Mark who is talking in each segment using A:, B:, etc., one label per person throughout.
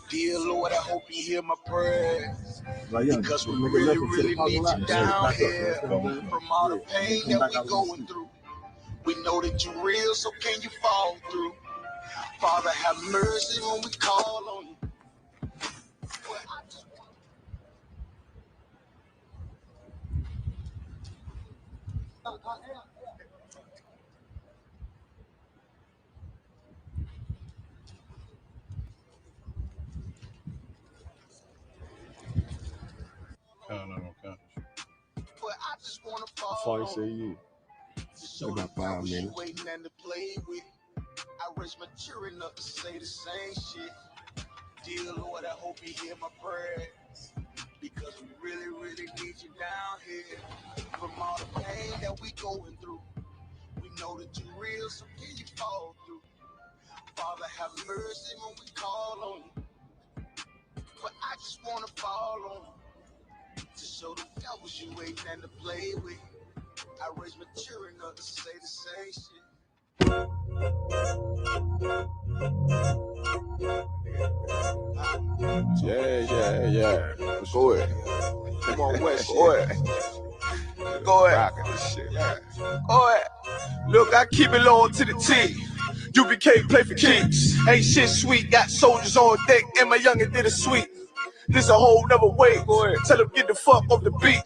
A: Dear Lord, I hope you hear my prayers. Because we really need you down here. From all the pain that we going through, we know that you're real, so can you fall through? Father, have mercy when we call on you. But I just want to fall on you. So about 5 minutes. Waiting and to play with. I raise my children up to say the same shit. Dear Lord, I hope you hear my prayers. Because we really need you down here. From all the pain that we going through, we know that you're real, so can you fall through? Father, have mercy when we call on you. But I just want to fall on you. To show the devils you ain't nothing to play with. I raise my children up to say the same shit.
B: Yeah. Go ahead. Come on, West. Go ahead. Go ahead. Go ahead. Look, I keep it low to the T. UBK play for keeps. Ain't shit sweet. Got soldiers on deck, and my youngin' did a sweep. This a whole nother way. Tell him get the fuck off the beach.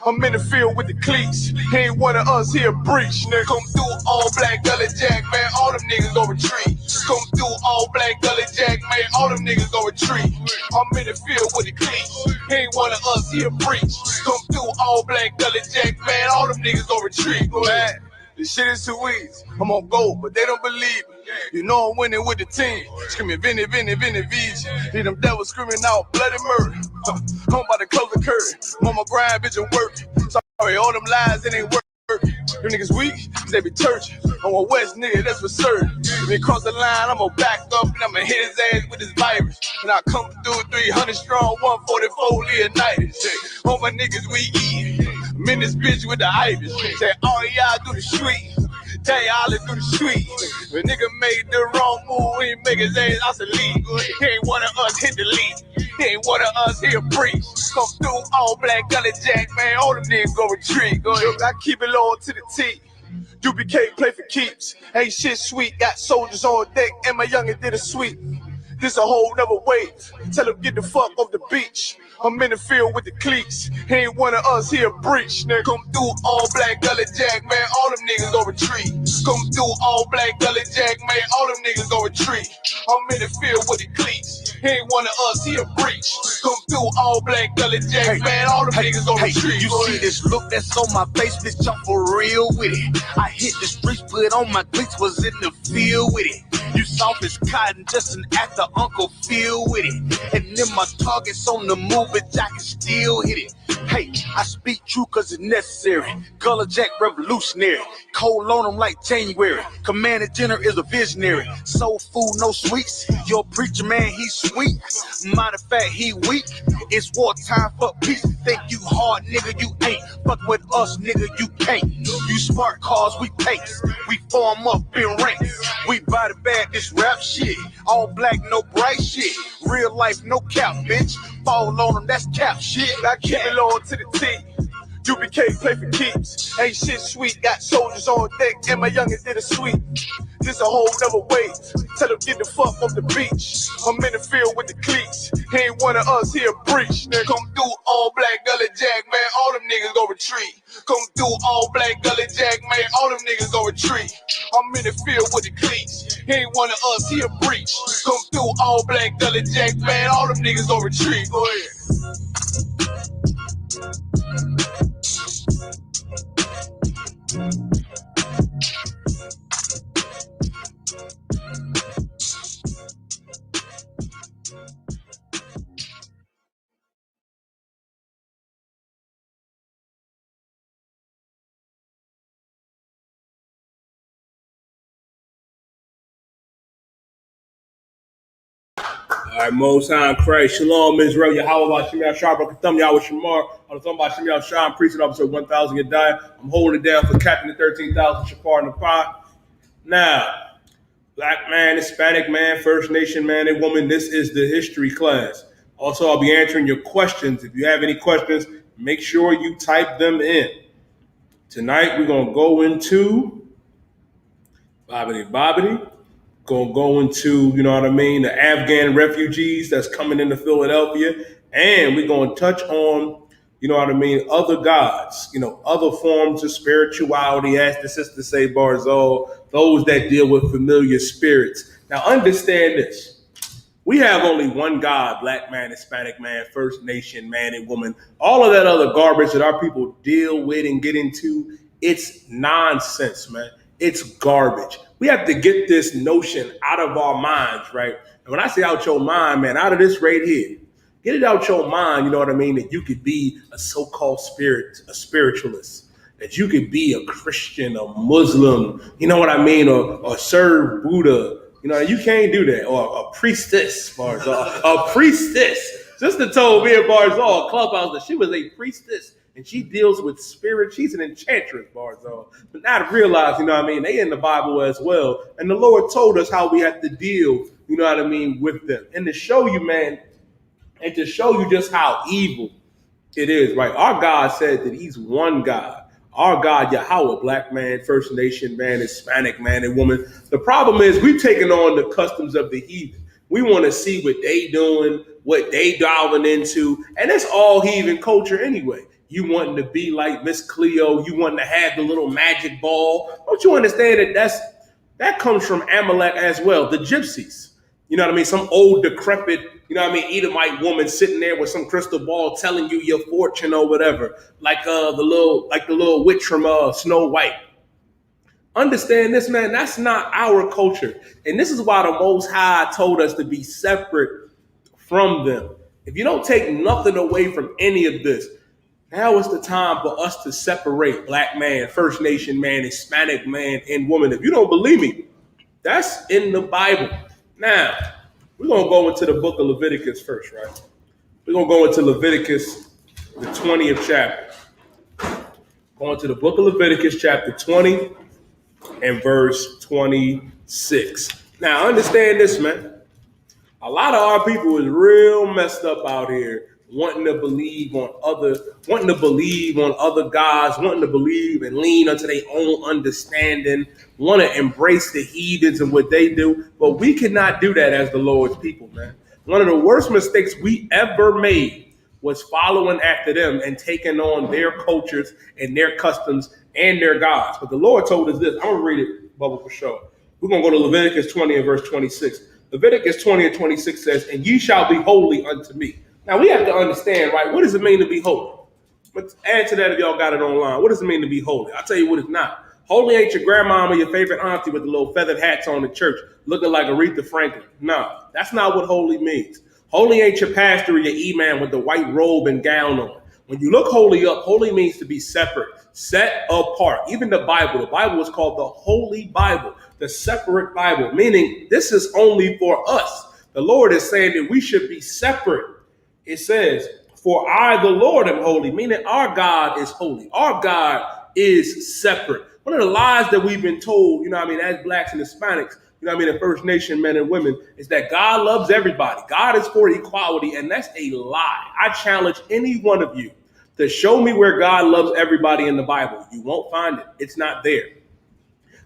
B: I'm in the field with the cleats. He ain't one of us, he a breach. Nigga, come through all black gully jack, man. All them niggas go retreat. Come through all black gully jack, man. All them niggas go retreat. I'm in the field with the cleats. He ain't one of us, he a breach. Come through all black gully jack, man. All them niggas go retreat. Man, this shit is too easy. I'm on go, but they don't believe me. You know I'm winning with the team. Screaming Vinny, VG. Hear them devils screaming out bloody murder. I'm about to close the curtain. Mama grind, bitch, and working. Sorry, all them lies, it ain't working. Them niggas weak, they be turgid. I'm a West nigga, that's for certain. If he cross the line, I'ma back up and I'ma hit his ass with this virus. And I come through 300 strong, 144 Leonidas. All my niggas we eat. I'm in this bitch with the Ivy. Say all y'all do the street. Tell y'all to do the street. If a nigga made the wrong move, he make his ass out the league. He ain't one of us hit the league. He ain't one of us here preach. Come through all black gully jack, man. All them niggas go retreat. Look, I keep it low to the T. UBK play for keeps. Ain't shit sweet. Got soldiers on deck, and my youngin' did a sweep. This a whole nother wave. Tell him get the fuck off the beach. I'm in the field with the cleats. He ain't one of us, he a breach. Nigga, come through all black gully jack, man. All them niggas go retreat. Come through all black gully jack, man. All them niggas go retreat. I'm in the field with the cleats. He ain't one of us, he a breach. Come through all black gully jack, man. All them niggas go retreat.
A: You see this look that's on my face, bitch, I'm for real with it. I hit the streets, put on my cleats, was in the field with it. You soft as cotton, just an actor, Uncle Phil with it. And then my target's on the move, but I can still hit it. Hey, I speak true cause it's necessary. Gullah Jack revolutionary. Cold on them like January. Commander General is a visionary. Soul food, no sweets. Your preacher man, he's sweet. Matter of fact, he weak. It's wartime for peace. Think you hard, nigga, you ain't. Fuck with us, nigga, you can't. You smart cars, we pace. We form up in ranks. We body bag this rap shit. All black, no bright shit. Real life, no cap, bitch. Fall on them, that's cap shit. I keep it low to the T. UBK play for keeps. Ain't shit sweet. Got soldiers on deck, and my youngin' did a sweep. This a whole nother wave. Tell them get the fuck off the beach. I'm in the field with the cleats. He ain't one of us, he a breach. Nigga, come through all black gully jack, man. All them niggas go retreat. Come through all black gully jack, man. All them niggas go retreat. I'm in the field with the cleats. He ain't one of us, he a breach. Come through all black gully jack, man. All them niggas go retreat. Go ahead.
C: All right, Most High Christ, Shalom, Israel, Yahweh, Hashem, Yahshua, Baruch Yahweh Shamar, on the thumb by Hashem, Yahshua, preaching episode 1000 Yadai. I'm holding it down for Captain the 13,000 Shafar in the pot. Now, Black man, Hispanic man, First Nation man and woman. This is the history class. Also, I'll be answering your questions. If you have any questions, make sure you type them in. Tonight, we're going to go into Bobbity. Going to go into, you know what I mean, the Afghan refugees that's coming into Philadelphia. And we're going to touch on, you know what I mean, other gods, other forms of spirituality, as the sister say, Barzal, those that deal with familiar spirits. Now, understand this. We have only one God, black man, Hispanic man, First Nation man and woman. All of that other garbage that our people deal with and get into, it's nonsense, man. It's garbage. We have to get this notion out of our minds, right? And when I say out your mind, man, out of this right here, get it out your mind, you know what I mean, that you could be a so-called a spiritualist, that you could be a Christian, a Muslim, you know what I mean, or serve Buddha. You can't do that. Or a priestess, Barzal. A priestess. Sister told me at Barzal Clubhouse that she was a priestess and she deals with spirit. She's an enchantress, Barzal. But now to realize, they in the Bible as well. And the Lord told us how we have to deal, with them. And to show you, man, and to show you just how evil it is, right? Our God said that he's one God. Our God, Yahweh, black man, First Nation man, Hispanic man and woman. The problem is we've taken on the customs of the heathen. We want to see what they doing, what they diving into. And it's all heathen culture anyway. You wanting to be like Miss Cleo. You wanting to have the little magic ball. Don't you understand that comes from Amalek as well, the gypsies. You know what I mean? Some old decrepit, Edomite woman sitting there with some crystal ball telling you your fortune or whatever, like the little witch from Snow White. Understand this, man. That's not our culture, and this is why the Most High told us to be separate from them. If you don't take nothing away from any of this, now is the time for us to separate black man, First Nation man, Hispanic man, and woman. If you don't believe me, that's in the Bible. Now, we're going to go into the book of Leviticus first, right? We're going to go into Leviticus, the 20th chapter. Going to the book of Leviticus, chapter 20 and verse 26. Now, understand this, man. A lot of our people is real messed up out here, wanting to believe on other gods, wanting to believe and lean unto their own understanding, want to embrace the heathens and what they do. But we cannot do that as the Lord's people, man. One of the worst mistakes we ever made was following after them and taking on their cultures and their customs and their gods. But the Lord told us this. I'm going to read it, Bubba, for sure. We're going to go to Leviticus 20 and verse 26. Leviticus 20 and 26 says, "And ye shall be holy unto me." Now, we have to understand, right, what does it mean to be holy? Let's add to that if y'all got it online. What does it mean to be holy? I'll tell you what it's not. Holy ain't your grandmama, your favorite auntie with the little feathered hats on in church looking like Aretha Franklin. No, that's not what holy means. Holy ain't your pastor or your imam with the white robe and gown on. When you look holy up, holy means to be separate, set apart. Even the Bible is called the Holy Bible, the separate Bible, meaning this is only for us. The Lord is saying that we should be separate. It says, "For I, the Lord, am holy," meaning our God is holy. Our God is separate. One of the lies that we've been told, as blacks and Hispanics, and First Nation men and women, is that God loves everybody. God is for equality, and that's a lie. I challenge any one of you to show me where God loves everybody in the Bible. You won't find it. It's not there.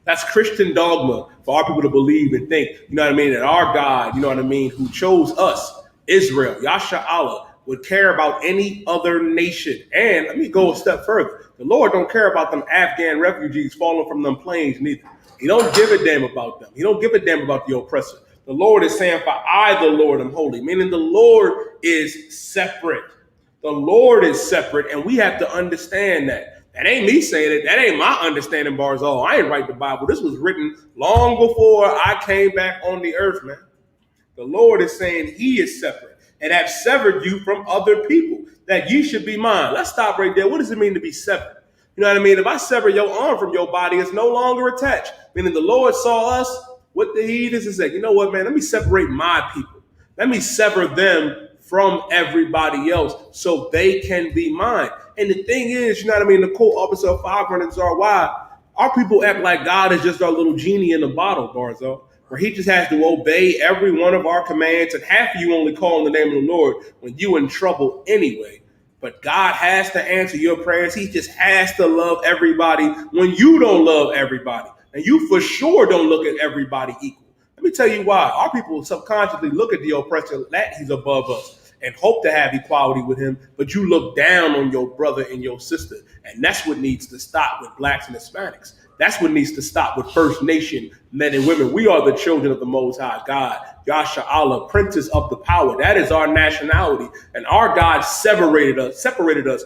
C: That's Christian dogma for our people to believe and think, that our God, who chose us, Israel, Yasha Allah, would care about any other nation. And let me go a step further. The Lord don't care about them Afghan refugees falling from them planes neither. He don't give a damn about them. He don't give a damn about the oppressor. The Lord is saying, "For I, the Lord, am holy," meaning the Lord is separate. The Lord is separate, and we have to understand that. That ain't me saying it. That ain't my understanding, Barzal. I ain't write the Bible. This was written long before I came back on the earth, man. The Lord is saying he is separate and have severed you from other people, that ye should be mine. Let's stop right there. What does it mean to be severed? You know what I mean? If I sever your arm from your body, it's no longer attached. Meaning the Lord saw us with the heathens and said, "You know what, man? Let me separate my people. Let me sever them from everybody else so they can be mine." And the thing is, the quote Officer 500 are why our people act like God is just our little genie in a bottle, Barzo. where he just has to obey every one of our commands, and half of you only call on the name of the Lord when you in trouble anyway. But God has to answer your prayers. He just has to love everybody when you don't love everybody. And you for sure don't look at everybody equal. Let me tell you why. Our people subconsciously look at the oppressor that he's above us and hope to have equality with him, but you look down on your brother and your sister. And that's what needs to stop with blacks and Hispanics. That's what needs to stop with First Nation men and women. We are the children of the Most High God, Yasha Allah, princes of the power. That is our nationality. And our God separated us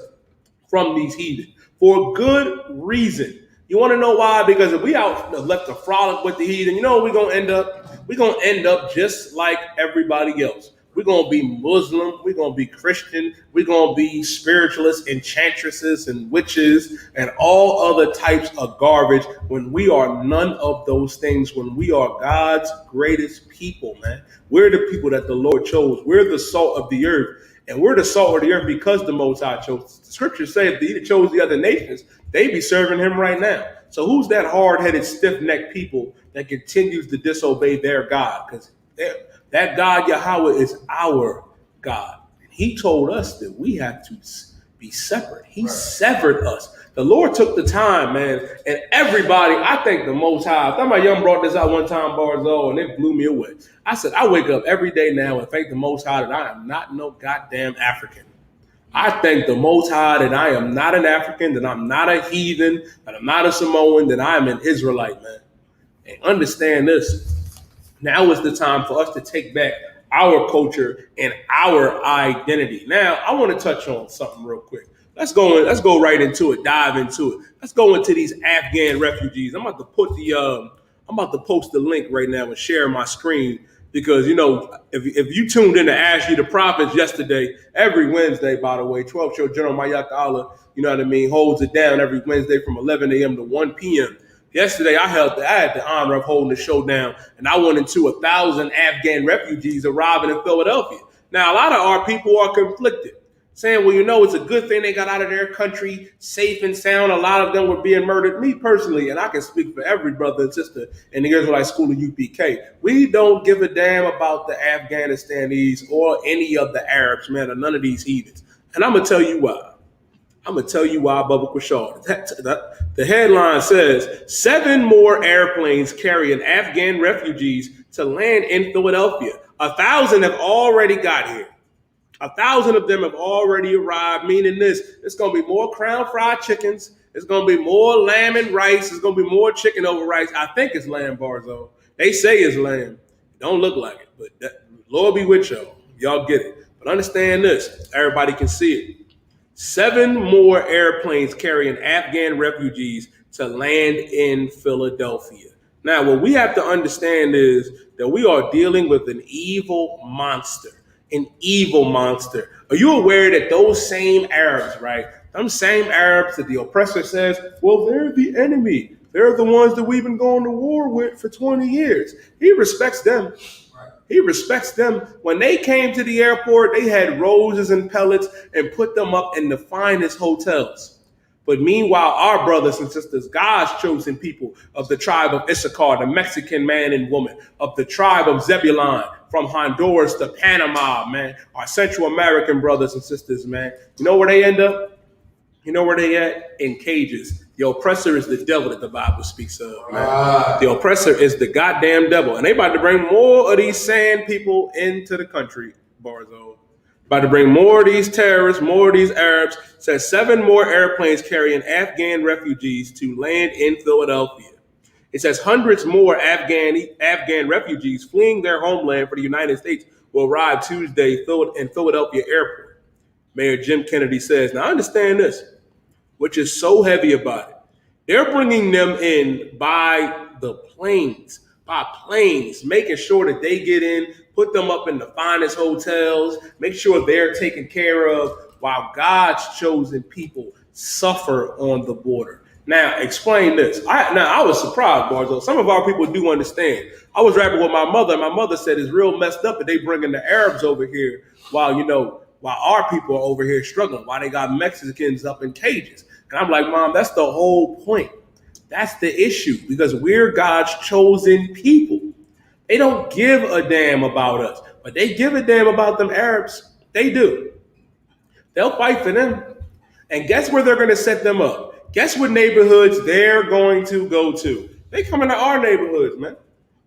C: from these heathen for good reason. You want to know why? Because if we out left to frolic with the heathen, you know what we're going to end up? We're going to end up just like everybody else. We're going to be Muslim. We're going to be Christian. We're going to be spiritualists, enchantresses, and witches, and all other types of garbage when we are none of those things, when we are God's greatest people, man. We're the people that the Lord chose. We're the salt of the earth. And we're the salt of the earth because the Most High chose. The scriptures say if he chose the other nations, they be serving him right now. So who's that hard-headed, stiff-necked people that continues to disobey their God? Because that God, Yahweh, is our God. And he told us that we have to be separate. He severed us. The Lord took the time, man. And everybody, I thank the Most High. I thought my young brought this out one time, Barzo, and it blew me away. I said, I wake up every day now and thank the Most High that I am not no goddamn African. I thank the Most High that I am not an African, that I'm not a heathen, that I'm not a Samoan, that I'm an Israelite, man. And understand this. Now is the time for us to take back our culture and our identity. Now, I want to touch on something real quick. Let's go right into it, dive into it. Let's go into these Afghan refugees. I'm about to post the link right now and share my screen because, you know, if you tuned in to Ashley the Prophets yesterday, every Wednesday, by the way, 12 show General Mayak Allah, you know what I mean, holds it down every Wednesday from 11 a.m. to 1 p.m. Yesterday, I had the honor of holding the show down, and I went into 1,000 Afghan refugees arriving in Philadelphia. Now, a lot of our people are conflicted, saying, well, you know, it's a good thing they got out of their country safe and sound. A lot of them were being murdered. Me personally, and I can speak for every brother and sister in the Israelite School of UPK, we don't give a damn about the Afghanistanis or any of the Arabs, man, or none of these heathens. And I'm going to tell you why. Bubba Quashar. The headline says 7 more airplanes carrying Afghan refugees to land in Philadelphia. 1,000 have already got here. 1,000 of them have already arrived, meaning this. It's going to be more crown fried chickens. It's going to be more lamb and rice. It's going to be more chicken over rice. I think it's lamb, Barzo. They say it's lamb. It don't look like it, but Lord be with y'all. Y'all get it. But understand this. Everybody can see it. 7 more airplanes carrying Afghan refugees to land in Philadelphia. Now, what we have to understand is that we are dealing with an evil monster. An evil monster. Are you aware that those same Arabs, right? Them same Arabs that the oppressor says, well, they're the enemy. They're the ones that we've been going to war with for 20 years. He respects them. He respects them. When they came to the airport, they had roses and pellets and put them up in the finest hotels. But meanwhile, our brothers and sisters, God's chosen people of the tribe of Isupk, the Mexican man and woman, of the tribe of Zebulon, from Honduras to Panama, man, our Central American brothers and sisters, man. You know where they end up? You know where they at? In cages. The oppressor is the devil that the Bible speaks of, man. The oppressor is the goddamn devil. And they about to bring more of these sand people into the country, Barzo. About to bring more of these terrorists, more of these Arabs. Says 7 more airplanes carrying Afghan refugees to land in Philadelphia. It says hundreds more Afghan refugees fleeing their homeland for the United States will arrive Tuesday in Philadelphia airport. Mayor Jim Kennedy says, now I understand this, which is so heavy about it. They're bringing them in by planes, making sure that they get in, put them up in the finest hotels, make sure they're taken care of while God's chosen people suffer on the border. Now, explain this. I was surprised, Barzo. Some of our people do understand. I was rapping with my mother, and my mother said it's real messed up that they bringing the Arabs over here while our people are over here struggling, while they got Mexicans up in cages. And I'm like, Mom, that's the whole point. That's the issue, because we're God's chosen people. They don't give a damn about us, but they give a damn about them Arabs. They do. They'll fight for them. And guess where they're going to set them up? Guess what neighborhoods they're going to go to? They come into our neighborhoods, man.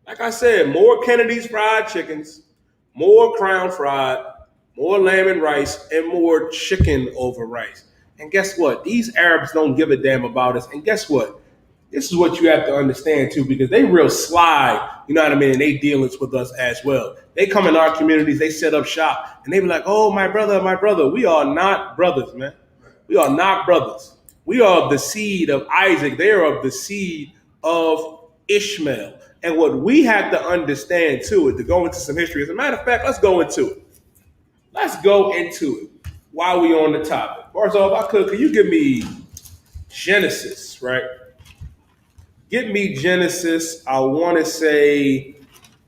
C: Like I said, more Kennedy's fried chickens, more Crown fried, more lamb and rice, and more chicken over rice. And guess what? These Arabs don't give a damn about us. And guess what? This is what you have to understand too, because they real sly, you know what I mean, and they dealings with us as well. They come in our communities, they set up shop, and they be like, oh, my brother. We are not brothers, man. We are not brothers. We are of the seed of Isaac. They are of the seed of Ishmael. And what we have to understand too is to go into some history. As a matter of fact, let's go into it. Let's go into it while we on the topic. First off, could you give me Genesis, right? Give me Genesis, I want to say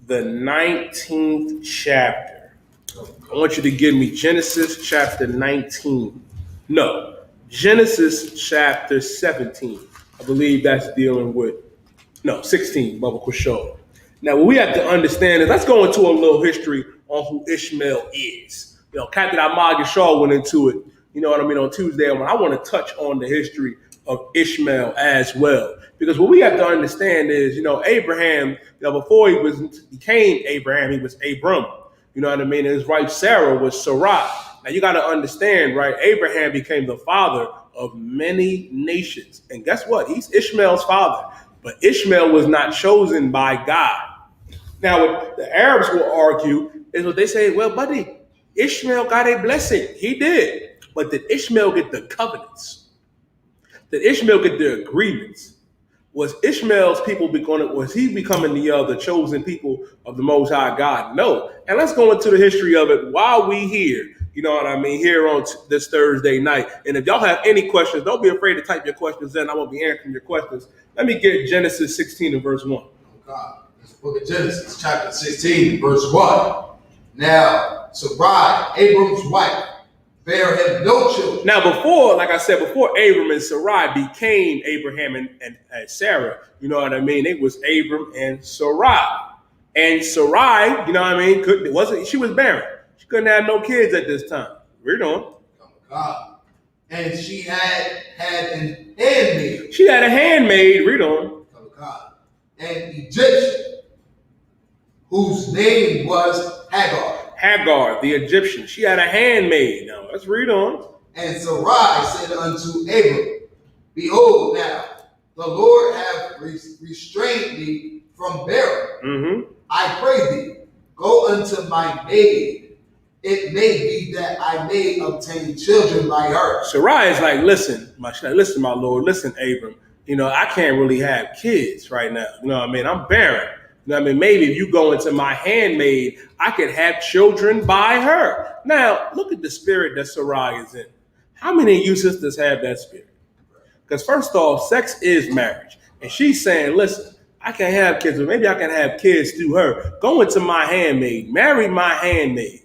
C: the 19th chapter. I want you to give me Genesis chapter 19. No, Genesis chapter 17. I believe that's dealing with, 16, Baba Kusho. Now, what we have to understand is, let's go into a little history on who Ishmael is. Captain Ahmad Yashar went into it, on Tuesday. I want to touch on the history of Ishmael as well. Because what we have to understand is, Abraham, before he became Abraham, he was Abram. You know what I mean? And his wife Sarah was Sarai. Now you got to understand, right? Abraham became the father of many nations. And guess what? He's Ishmael's father. But Ishmael was not chosen by God. Now, what the Arabs will argue is what they say, well, buddy, Ishmael got a blessing. He did. But did Ishmael get the covenants? Did Ishmael get the agreements? Was Ishmael's people was he becoming the chosen people of the Most High God? No. And let's go into the history of it while we here, here on this Thursday night. And if y'all have any questions, don't be afraid to type your questions in. I won't be answering your questions. Let me get Genesis 16 and verse 1.
D: God. It's the book of Genesis, chapter 16, verse 1. Now, Sarai, Abram's wife, bare him no children.
C: Now, before Abram and Sarai became Abraham and Sarah, you know what I mean? It was Abram and Sarai. And Sarai, she was barren. She couldn't have no kids at this time. Read on.
D: God. And she had an handmaid.
C: She had a handmaid. Read on.
D: God. An Egyptian, whose name was Hagar.
C: Hagar, the Egyptian. She had a handmaid. Now, let's read on.
D: And Sarai said unto Abram, behold, now the Lord hath restrained me from bearing.
C: Mm-hmm.
D: I pray thee, go unto my maid. It may be that I may obtain children by her.
C: Sarai is like, listen, my Lord, listen, Abram. I can't really have kids right now. You know what I mean? I'm barren. You know what I mean? Maybe if you go into my handmaid, I could have children by her. Now, look at the spirit that Sarai is in. How many of you sisters have that spirit? Because first off, sex is marriage. And she's saying, listen, I can't have kids, but maybe I can have kids through her. Go into my handmaid. Marry my handmaid.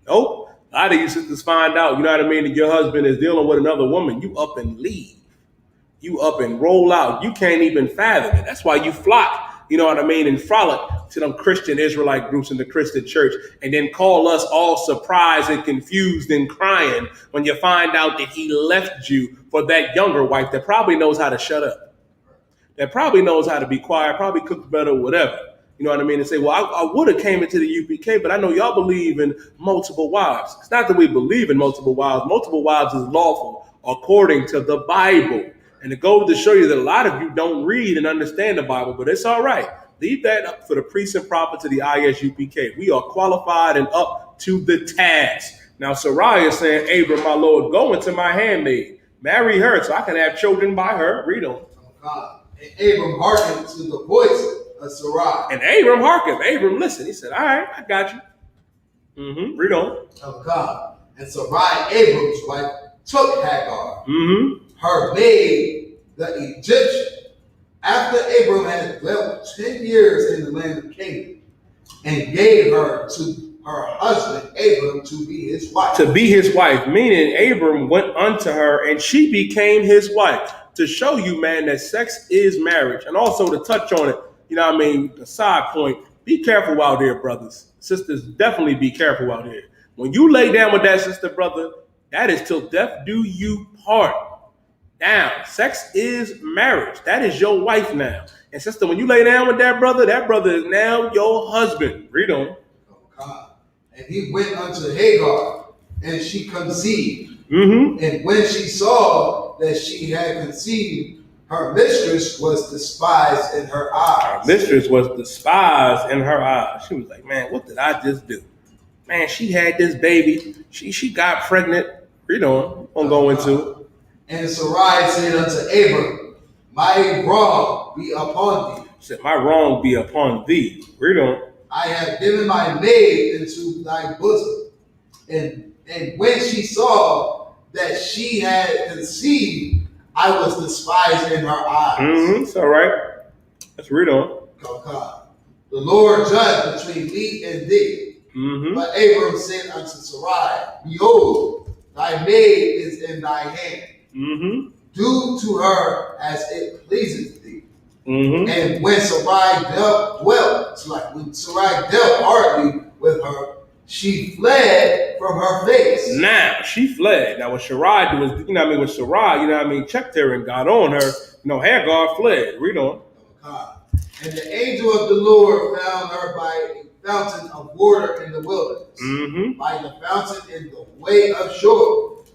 C: Nope. A lot of you sisters find out, you know what I mean, that your husband is dealing with another woman. You up and leave. You up and roll out. You can't even fathom it. That's why you flock. You know what I mean? And frolic to them Christian Israelite groups in the Christian church and then call us all surprised and confused and crying when you find out that he left you for that younger wife that probably knows how to shut up, that probably knows how to be quiet, probably cooks better, whatever. You know what I mean? And say, well, I would have came into the UPK, but I know y'all believe in multiple wives. It's not that we believe in multiple wives. Multiple wives is lawful according to the Bible. And it goes to show you that a lot of you don't read and understand the Bible, but it's all right. Leave that up for the priests and prophets of the ISUPK. We are qualified and up to the task. Now, Sarai is saying, Abram, my Lord, go into my handmaid. Marry her so I can have children by her. Read on.
D: God. And Abram hearkened to the voice of Sarai.
C: And Abram hearkened. Abram listened. He said, all right, I got you. Read on.
D: Of God. And Sarai, Abram's wife, took Hagar, her maid, the Egyptian, after Abram had dwelt 10 years in the land of Canaan, and gave her to her husband Abram to be his wife.
C: To be his wife, meaning Abram went unto her and she became his wife. To show you, man, that sex is marriage. And also to touch on it, you know what I mean, a side point, be careful out here, brothers. Sisters, definitely be careful out here. When you lay down with that sister, brother, that is till death do you part. Now, sex is marriage. That is your wife now. And sister, when you lay down with that brother is now your husband. Read on.
D: God. And he went unto Hagar, and she conceived.
C: Mm-hmm.
D: And when she saw that she had conceived, her mistress was despised in her eyes.
C: Her mistress was despised in her eyes. She was like, man, what did I just do? Man, she had this baby. She got pregnant. Read on. I'm going to go into it.
D: And Sarai said unto Abram, my wrong be upon thee.
C: She said, my wrong be upon thee. Read on.
D: I have given my maid into thy bosom. And when she saw that she had conceived, I was despised in her eyes.
C: Mm-hmm. It's all right. Let's read on.
D: God. The Lord judged between me and thee.
C: Mm-hmm.
D: But Abram said unto Sarai, behold, thy maid is in thy hand.
C: Mm-hmm.
D: Do to her as it pleases thee.
C: Mm-hmm.
D: And when Sarai dealt hardly with her, she fled from her face.
C: Now she fled. Now what Sarai was, when Sarai, checked her and got on her, Hagar fled. Read on.
D: And the angel of the Lord found her by a fountain of water in the wilderness,
C: mm-hmm.
D: by the fountain in the way of Shur.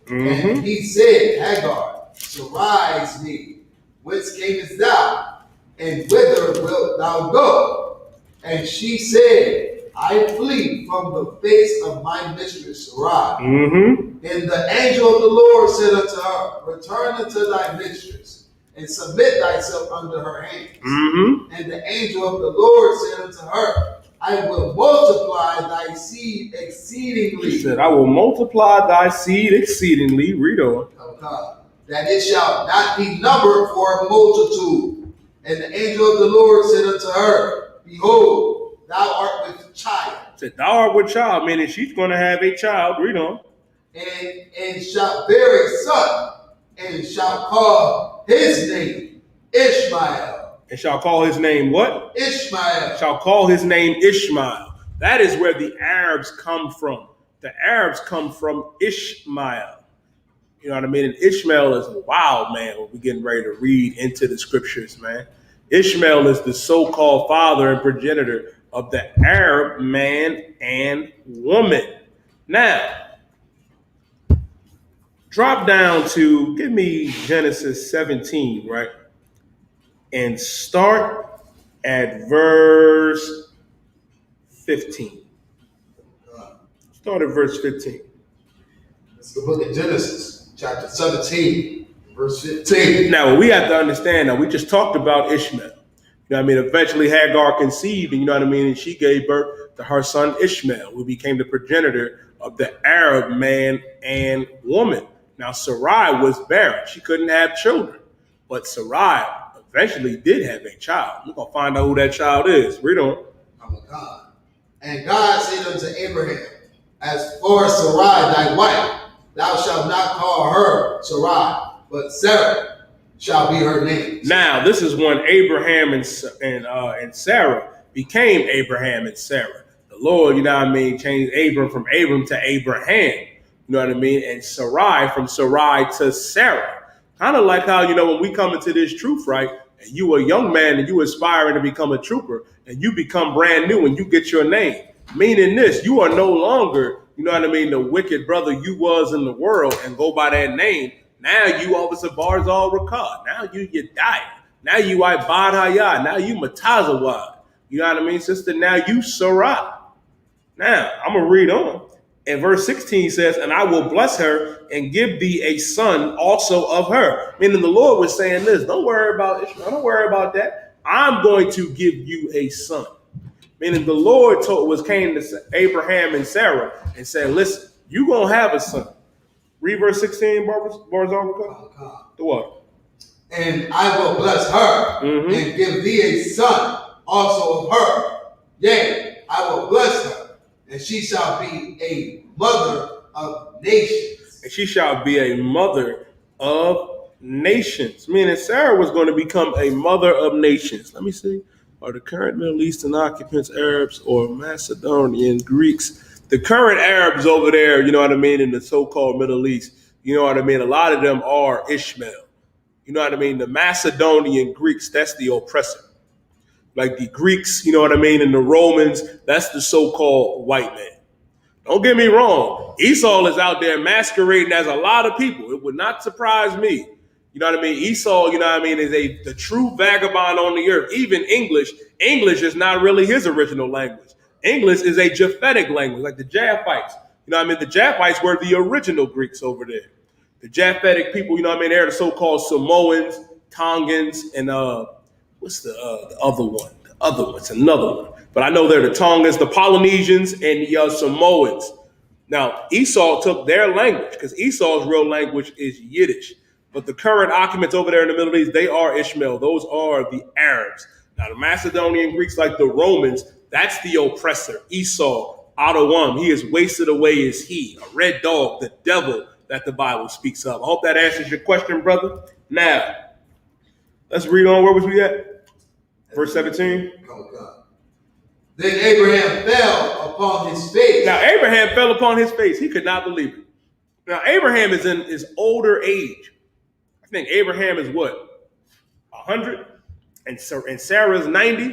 C: Mm-hmm.
D: And he said, Hagar, Sarai's me, whence camest thou, and whither wilt thou go? And she said, I flee from the face of my mistress Sarai.
C: Mm-hmm.
D: And the angel of the Lord said unto her, return unto thy mistress, and submit thyself under her hands.
C: Mm-hmm.
D: And the angel of the Lord said unto her, I will multiply thy seed exceedingly.
C: He said, I will multiply thy seed exceedingly. Read on.
D: That it shall not be numbered for a multitude. And the angel of the Lord said unto her, behold, thou art with child.
C: Said, thou art with child, meaning she's going to have a child. Read on.
D: And shalt bear a son, and shalt call his name Ishmael.
C: And shall call his name what?
D: Ishmael.
C: Shall call his name Ishmael. That is where the Arabs come from. The Arabs come from Ishmael. You know what I mean? And Ishmael is a wild man when we're getting ready to read into the scriptures, man. Ishmael is the so-called father and progenitor of the Arab man and woman. Now, drop down to, give me Genesis 17, right? And start at verse 15. Start at verse 15.
D: It's the book of Genesis, chapter 17, verse 15.
C: Now, we have to understand that we just talked about Ishmael. Eventually Hagar conceived, and she gave birth to her son Ishmael, who became the progenitor of the Arab man and woman. Now, Sarai was barren. She couldn't have children. But Sarai eventually did have a child. We're going to find out who that child is. Read on.
D: And God said unto Abraham, as for Sarai thy wife, thou shalt not call her Sarai, but Sarah shall be her name.
C: Now, this is when Abraham and Sarah became Abraham and Sarah. The Lord, changed Abram from Abram to Abraham. And Sarai from Sarai to Sarah. Kind of like how, when we come into this truth, right? And you a young man and you aspiring to become a trooper and you become brand new and you get your name. Meaning this, you are no longer, the wicked brother you was in the world and go by that name. Now you Officer Barzal Rakad. Now you Yedaya. Now you Ibad Hayah. Now you Matazawad. Sister? Now you Sarai. Now, I'm going to read on. And verse 16 says, and I will bless her and give thee a son also of her. Meaning the Lord was saying this, don't worry about Ishmael, don't worry about that. I'm going to give you a son. Meaning the Lord came to Abraham and Sarah and said, listen, you're going to have a son. Read verse 16, Barzal. The what?
D: And I will bless her and give thee a son also of her. Yea, I will bless her. And she shall be a mother of nations.
C: And she shall be a mother of nations. Meaning Sarah was going to become a mother of nations. Let me see. Are the current Middle Eastern occupants Arabs or Macedonian Greeks? The current Arabs over there, you know what I mean, in the so-called Middle East, you know what I mean, a lot of them are Ishmael. You know what I mean? The Macedonian Greeks, that's the oppressor. Like the Greeks, you know what I mean, and the Romans, that's the so-called white man. Don't get me wrong. Esau is out there masquerading as a lot of people. It would not surprise me. You know what I mean? Esau, you know what I mean, is the true vagabond on the earth. Even English is not really his original language. English is a Japhetic language, like the Japhites. You know what I mean? The Japhites were the original Greeks over there. The Japhetic people, you know what I mean, they're the so-called Samoans, Tongans, and what's the other one? The other one's another one. But I know they're the Tongans, the Polynesians, and the Samoans. Now, Esau took their language because Esau's real language is Yiddish. But the current occupants over there in the Middle East, they are Ishmael. Those are the Arabs. Now, the Macedonian Greeks, like the Romans, that's the oppressor. Esau, Adawam, he is wasted away as he, a red dog, the devil that the Bible speaks of. I hope that answers your question, brother. Now, let's read on. Where was we at? Verse 17.
D: Then Abraham fell upon his face.
C: Now, Abraham fell upon his face. He could not believe it. Now, Abraham is in his older age. I think Abraham is what? 100? And Sarah's 90?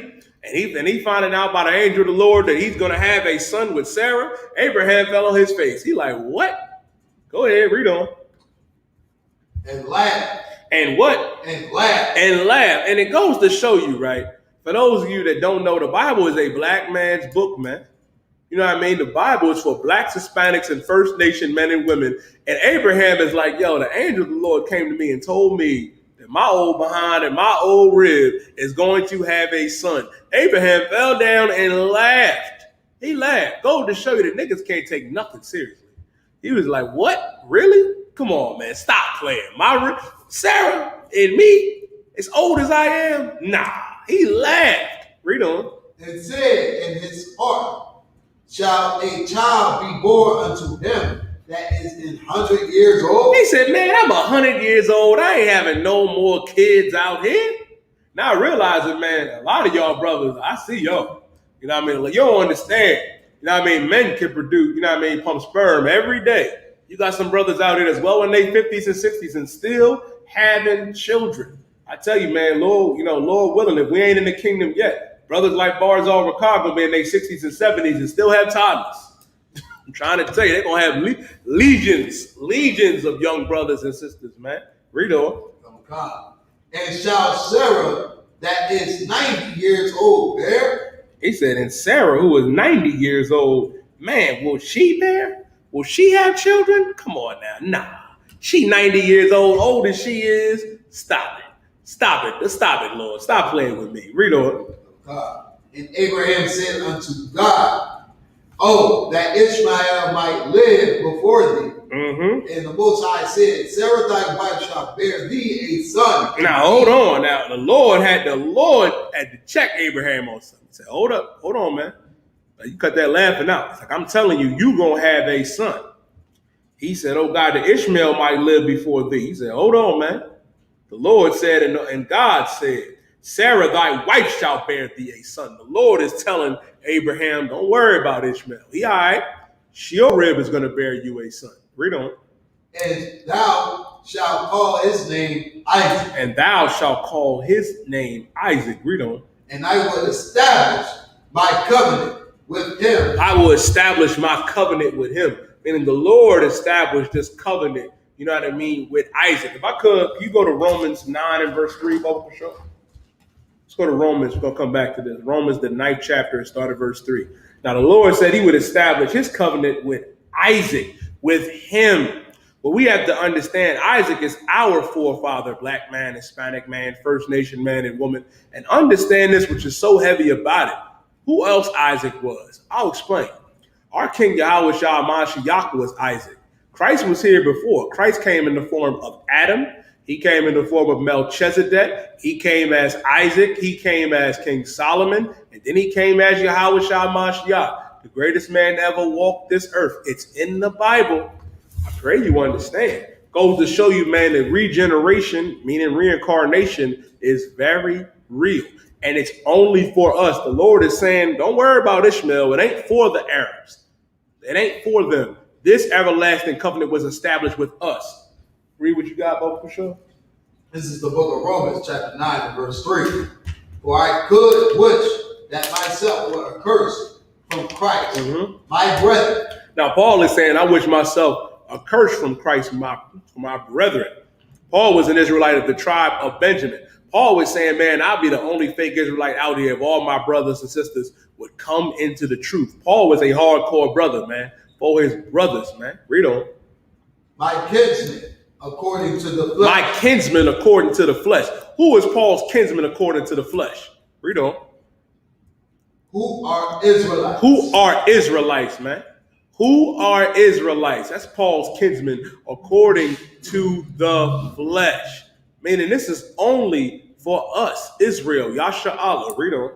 C: And he finding out by the angel of the Lord that he's going to have a son with Sarah. Abraham fell on his face. He like, what? Go ahead, read on.
D: And laughed.
C: And what?
D: And laughed.
C: And laughed. And it goes to show you, right? For those of you that don't know, the Bible is a black man's book, man. You know what I mean? The Bible is for blacks, Hispanics, and First Nation men and women. And Abraham is like, yo, the angel of the Lord came to me and told me that my old behind and my old rib is going to have a son. Abraham fell down and laughed. He laughed. Go to show you that niggas can't take nothing seriously. He was like, what? Really? Come on, man. Stop playing. Sarah and me, as old as I am? Nah. He laughed. Read on.
D: And said in his heart, shall a child be born unto him that is 100 years old?
C: He said, man, I'm 100 years old. I ain't having no more kids out here. Now I realize it, man, a lot of y'all brothers, I see y'all. You know what I mean? Like, you don't understand. You know what I mean? Men can produce, you know what I mean, pump sperm every day. You got some brothers out here that's well in their 50s and 60s and still having children. I tell you, man, Lord willing, if we ain't in the kingdom yet, brothers like Barzal Rakar gonna be in their 60s and 70s and still have toddlers. I'm trying to tell you, they're gonna have legions of young brothers and sisters, man. Read on.
D: And shall Sarah, that is 90 years old, bear?
C: He said, and Sarah, who is 90 years old, man, will she bear? Will she have children? Come on now. Nah. She 90 years old as she is. Stop it. Stop it, Lord. Stop playing with me. Read on.
D: And Abraham said unto God, oh, that Ishmael might live before thee. Mm-hmm. And the Most High said, Sarah thy wife shall bear thee a son.
C: Now, hold on. Now, the Lord had to check Abraham on something. He said, hold on, man. You cut that laughing out. It's like, I'm telling you, you going to have a son. He said, oh, God, that Ishmael might live before thee. He said, hold on, man. The Lord said, and God said, Sarah, thy wife shall bear thee a son. The Lord is telling Abraham, don't worry about Ishmael. He all right. Your rib is going to bear you a son. Read on.
D: And thou shalt call his name Isaac.
C: And thou shalt call his name Isaac. Read on.
D: And I will establish my covenant with him.
C: I will establish my covenant with him. Meaning the Lord established this covenant, you know what I mean, with Isaac. If I could, you go to Romans 9 and verse 3, for sure. Let's go to Romans. We're going to come back to this. Romans, the 9th chapter, start at verse 3. Now, the Lord said he would establish his covenant with Isaac, with him. But we have to understand Isaac is our forefather, black man, Hispanic man, First Nation man and woman. And understand this, which is so heavy about it. Who else Isaac was? I'll explain. Our King Yahweh Shah Mashiach was Isaac. Christ was here before. Christ came in the form of Adam. He came in the form of Melchizedek. He came as Isaac. He came as King Solomon. And then he came as Yahweh Shah Mashiach, the greatest man to ever walk this earth. It's in the Bible. I pray you understand. Goes to show you, man, that regeneration, meaning reincarnation, is very real. And it's only for us. The Lord is saying, don't worry about Ishmael. It ain't for the Arabs. It ain't for them. This everlasting covenant was established with us. Read what you got, Bo, for sure.
D: This is the book of Romans, chapter 9, and verse 3. For I could wish that myself were accursed from Christ, my brethren.
C: Now, Paul is saying, I wish myself accursed from Christ, my brethren. Paul was an Israelite of the tribe of Benjamin. Paul was saying, man, I'll be the only fake Israelite out here if all my brothers and sisters would come into the truth. Paul was a hardcore brother, man, for his brothers, man. Read on.
D: My kinsmen, according to the flesh.
C: My kinsmen, according to the flesh. Who is Paul's kinsman according to the flesh? Read on.
D: Who are Israelites?
C: Who are Israelites, man? Who are Israelites? That's Paul's kinsmen according to the flesh. Meaning this is only for us, Israel, Yasha Allah. Read on.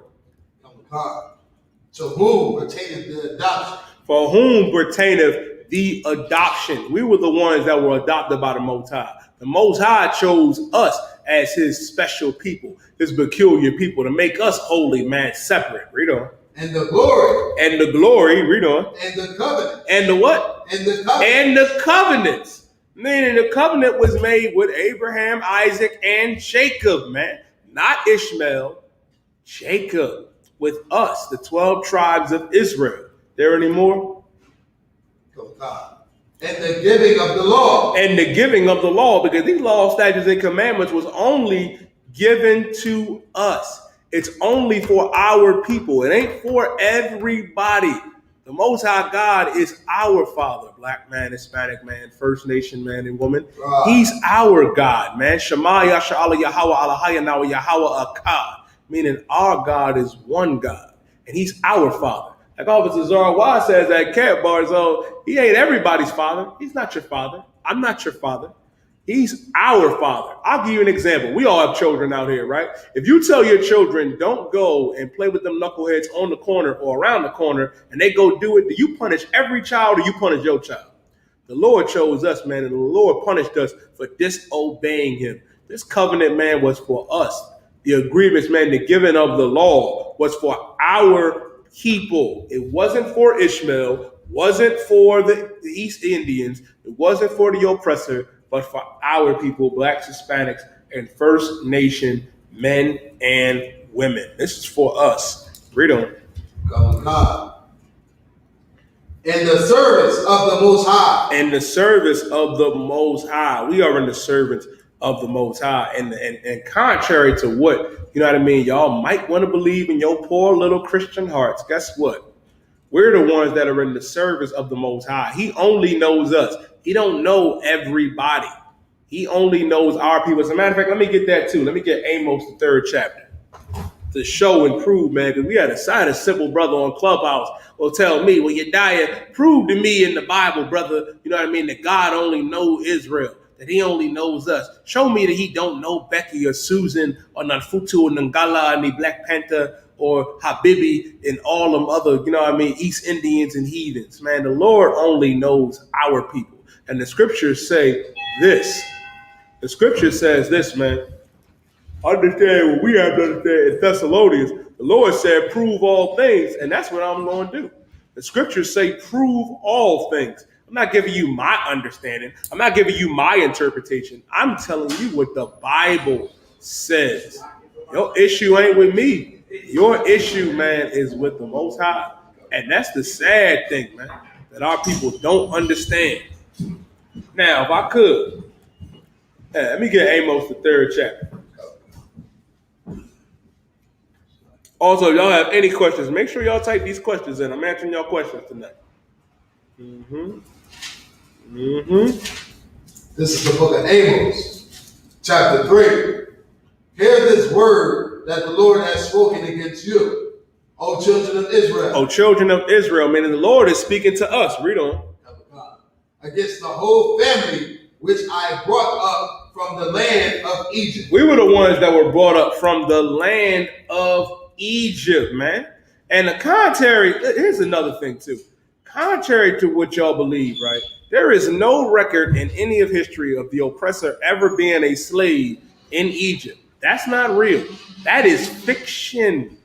D: To whom pertaineth the adoption?
C: For whom pertaineth the adoption? We were the ones that were adopted by the Most High. The Most High chose us as his special people, his peculiar people, to make us holy, man, separate. Read on.
D: And the glory.
C: And the glory, read on.
D: And the covenant.
C: And the what?
D: And the covenant.
C: And the covenants. Meaning the covenant was made with Abraham, Isaac, and Jacob, man. Not Ishmael, Jacob. With us, the 12 tribes of Israel. There any more?
D: And the giving of the law.
C: And the giving of the law, because these laws, statutes, and commandments was only given to us. It's only for our people. It ain't for everybody. The Most High God is our Father. Black man, Hispanic man, First Nation man and woman. He's our God, man. Shema Yasha Allah Yahweh Allahaya Nawa Yahweh Akkad. Meaning our God is one God. And he's our Father. Like Officer Zara says at Cat Bars, he ain't everybody's father. He's not your father. I'm not your father. He's our Father. I'll give you an example. We all have children out here, right? If you tell your children, don't go and play with them knuckleheads on the corner or around the corner, and they go do it, do you punish every child or you punish your child? The Lord chose us, man, and the Lord punished us for disobeying him. This covenant, man, was for us. The agreements, man, the giving of the law was for our people. It wasn't for Ishmael, wasn't for the East Indians, it wasn't for the oppressor, but for our people, blacks, Hispanics, and First Nation men and women. This is for us. Read on.
D: God. In the service of the Most High.
C: In the service of the Most High. We are in the servants of the Most High. And contrary to what, you know what I mean, y'all might want to believe in your poor little Christian hearts. Guess what? We're the ones that are in the service of the Most High. He only knows us. He don't know everybody. He only knows our people. As a matter of fact, let me get that too. Let me get Amos, the 3rd chapter, to show and prove, man, because we had a simple brother on Clubhouse will tell me, well, Yediah, prove to me in the Bible, brother, you know what I mean, that God only knows Israel, that he only knows us. Show me that he don't know Becky or Susan or Nanfutu or Nangala and the Black Panther or Habibi and all them other, you know what I mean, East Indians and heathens. Man, the Lord only knows our people. And the scriptures say this. The scripture says this, man. Understand what we have to understand in Thessalonians. The Lord said, prove all things. And that's what I'm going to do. The scriptures say, prove all things. I'm not giving you my understanding. I'm not giving you my interpretation. I'm telling you what the Bible says. Your issue ain't with me. Your issue, man, is with the Most High. And that's the sad thing, man, that our people don't understand. Now, if I could, let me get Amos, the 3rd chapter. Also, if y'all have any questions, make sure y'all type these questions in. I'm answering y'all questions tonight.
D: This is the book of Amos, chapter 3. Hear this word that the Lord has spoken against you, O children of Israel.
C: O children of Israel, meaning the Lord is speaking to us. Read on.
D: Against the whole family which I brought up from the land of Egypt.
C: We were the ones that were brought up from the land of Egypt, man. And the contrary, here's another thing too. Contrary to what y'all believe, right? There is no record in any of history of the oppressor ever being a slave in Egypt. That's not real. That is fiction.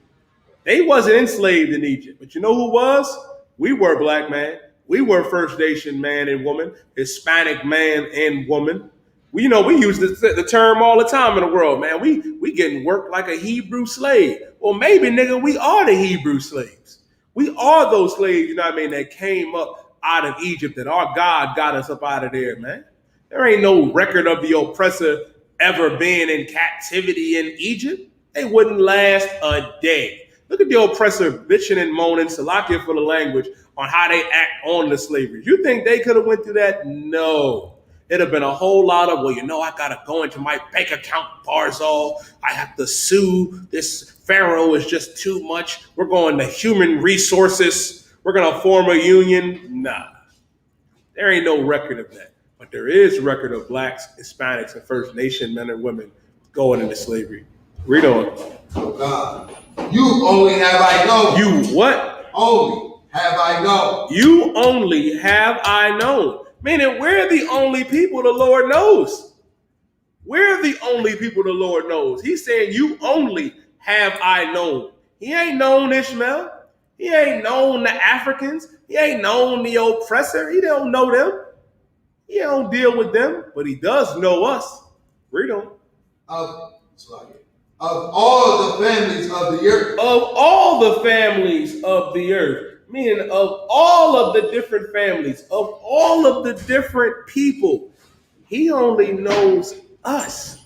C: They wasn't enslaved in Egypt. But you know who was? We were, black man. We were First Nation man and woman, Hispanic man and woman. We use the term all the time in the world, man. We getting worked like a Hebrew slave. Well, maybe, nigga, we are the Hebrew slaves. We are those slaves, that came up out of Egypt, that our God got us up out of there, man. There ain't no record of the oppressor ever being in captivity in Egypt. They wouldn't last a day. Look at the oppressor bitching and moaning, Salakia for the language, on how they act on the slavery. You think they could have went through that? No. It'd have been a whole lot of, I got to go into my bank account, Barzal. I have to sue. This Pharaoh is just too much. We're going to human resources. We're going to form a union. Nah. There ain't no record of that. But there is record of blacks, Hispanics, and First Nation men and women going into slavery. Read on.
D: Oh God. You only have I known.
C: You what?
D: Only have I known.
C: You only have I known. Meaning we're the only people the Lord knows. We're the only people the Lord knows. He's saying you only have I known. He ain't known Ishmael. He ain't known the Africans. He ain't known the oppressor. He don't know them. He don't deal with them, but he does know us. Read on.
D: Of all the families of the earth.
C: Of all the families of the earth. Meaning of all of the different families, of all of the different people. He only knows us.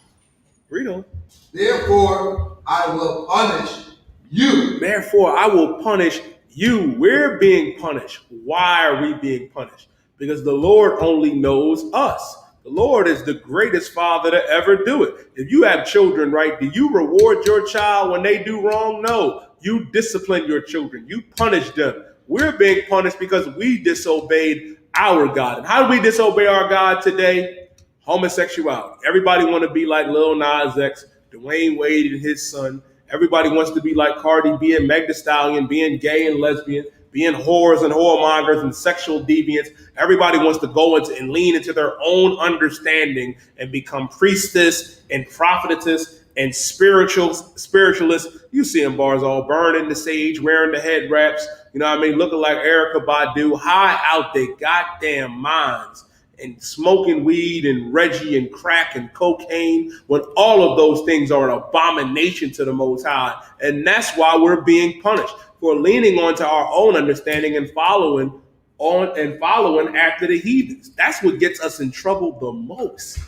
C: Read on.
D: Therefore, I will punish you.
C: Therefore, I will punish you. We're being punished. Why are we being punished? Because the Lord only knows us. The Lord is the greatest father to ever do it. If you have children, right, do you reward your child when they do wrong? No. You discipline your children. You punish them. We're being punished because we disobeyed our God. And how do we disobey our God today? Homosexuality. Everybody want to be like Lil Nas X, Dwayne Wade and his son. Everybody wants to be like Cardi B and Meg Thee Stallion, being gay and lesbian, being whores and whoremongers and sexual deviants. Everybody wants to go into and lean into their own understanding and become priestess and prophetess and spiritualists. You see them bars all burning the sage, wearing the head wraps, looking like Erykah Badu, high out their goddamn minds and smoking weed and Reggie and crack and cocaine, when all of those things are an abomination to the Most High. And that's why we're being punished for leaning onto our own understanding and following after the heathens. That's what gets us in trouble the most.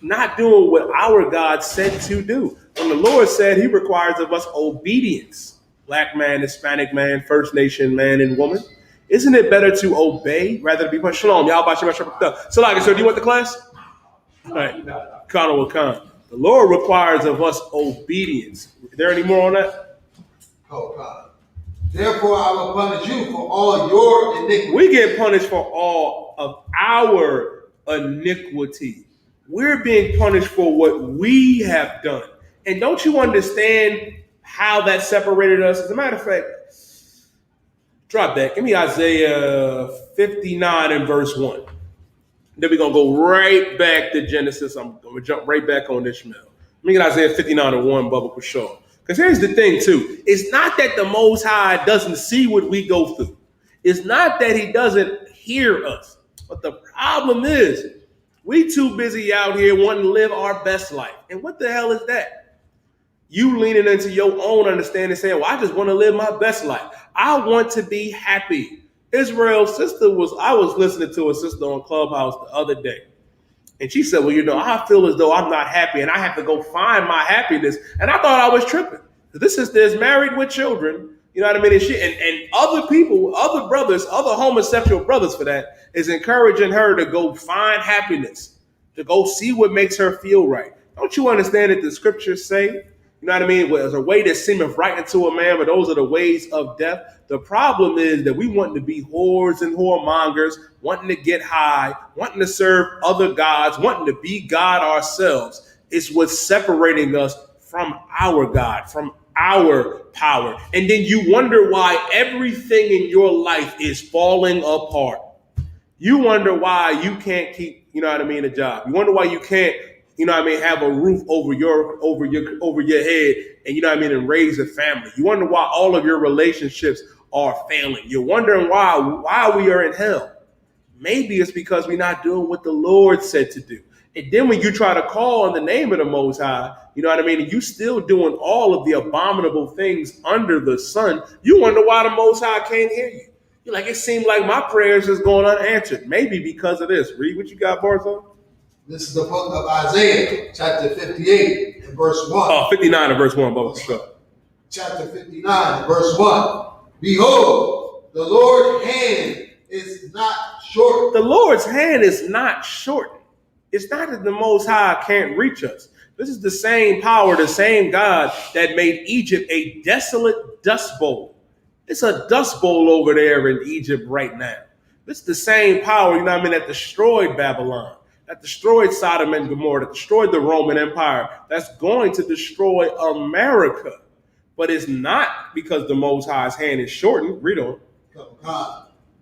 C: Not doing what our God said to do. When the Lord said he requires of us obedience, black man, Hispanic man, First Nation man and woman, isn't it better to obey rather than be punished? Shalom, y'all about your So, do you want the class? All right, Khan will Khan. The Lord requires of us obedience. Is there any more on that?
D: Oh, God. Therefore, I will punish you for all your iniquity.
C: We get punished for all of our iniquity. We're being punished for what we have done. And don't you understand how that separated us? As a matter of fact, drop that. Give me Isaiah 59 and verse 1. Then we're going to go right back to Genesis. I'm going to jump right back on Ishmael. Let me get Isaiah 59 and 1, Bubba, for sure. Because here's the thing, too. It's not that the Most High doesn't see what we go through. It's not that he doesn't hear us. But the problem is, we too busy out here wanting to live our best life. And what the hell is that? You leaning into your own understanding, saying, well, I just want to live my best life. I want to be happy. Israel's sister I was listening to a sister on Clubhouse the other day. And she said, well, I feel as though I'm not happy and I have to go find my happiness. And I thought I was tripping. This sister is married with children. You know what I mean? And other people, other brothers, other homosexual brothers for that, is encouraging her to go find happiness, to go see what makes her feel right. Don't you understand that the scriptures say, you know what I mean? Well, there's a way that seemeth right unto a man, but those are the ways of death. The problem is that we want to be whores and whoremongers, wanting to get high, wanting to serve other gods, wanting to be God ourselves. It's what's separating us from our God, from our power. And then you wonder why everything in your life is falling apart. You wonder why you can't keep, a job. You wonder why you can't, you know what I mean, have a roof over your head, and you know what I mean, and raise a family. You wonder why all of your relationships are failing. You're wondering why we are in hell. Maybe it's because we're not doing what the Lord said to do. And then when you try to call on the name of the Most High, you know what I mean, and you still doing all of the abominable things under the sun, you wonder why the Most High can't hear you. You're like, it seemed like my prayers is going unanswered. Maybe because of this. Read what you got, Barzo.
D: This is the book of Isaiah, chapter 58 and verse 1.
C: Oh, 59 and verse 1, Bubba.
D: Chapter 59 and verse 1. Behold, the Lord's hand is not short.
C: The Lord's hand is not short. It's not that the Most High can't reach us. This is the same power, the same God that made Egypt a desolate dust bowl. It's a dust bowl over there in Egypt right now. This is the same power, you know what I mean, that destroyed Babylon, that destroyed Sodom and Gomorrah, that destroyed the Roman Empire, that's going to destroy America. But it's not because the Most High's hand is shortened. Read on.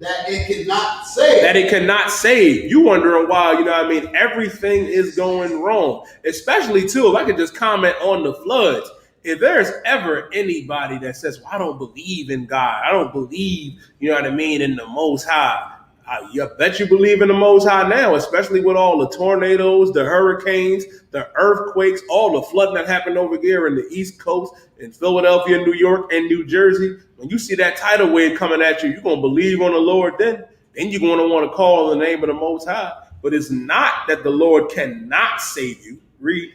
D: That it cannot save.
C: That it cannot save. You wondering why, you know what I mean, everything is going wrong. Especially, too, if I could just comment on the floods. If there's ever anybody that says, well, I don't believe in God, I don't believe, you know what I mean, in the Most High, I bet you believe in the Most High now, especially with all the tornadoes, the hurricanes, the earthquakes, all the flooding that happened over here in the East Coast, in Philadelphia, New York, and New Jersey. When you see that tidal wave coming at you, you're going to believe on the Lord then. Then you're going to want to call on the name of the Most High. But it's not that the Lord cannot save you. Read.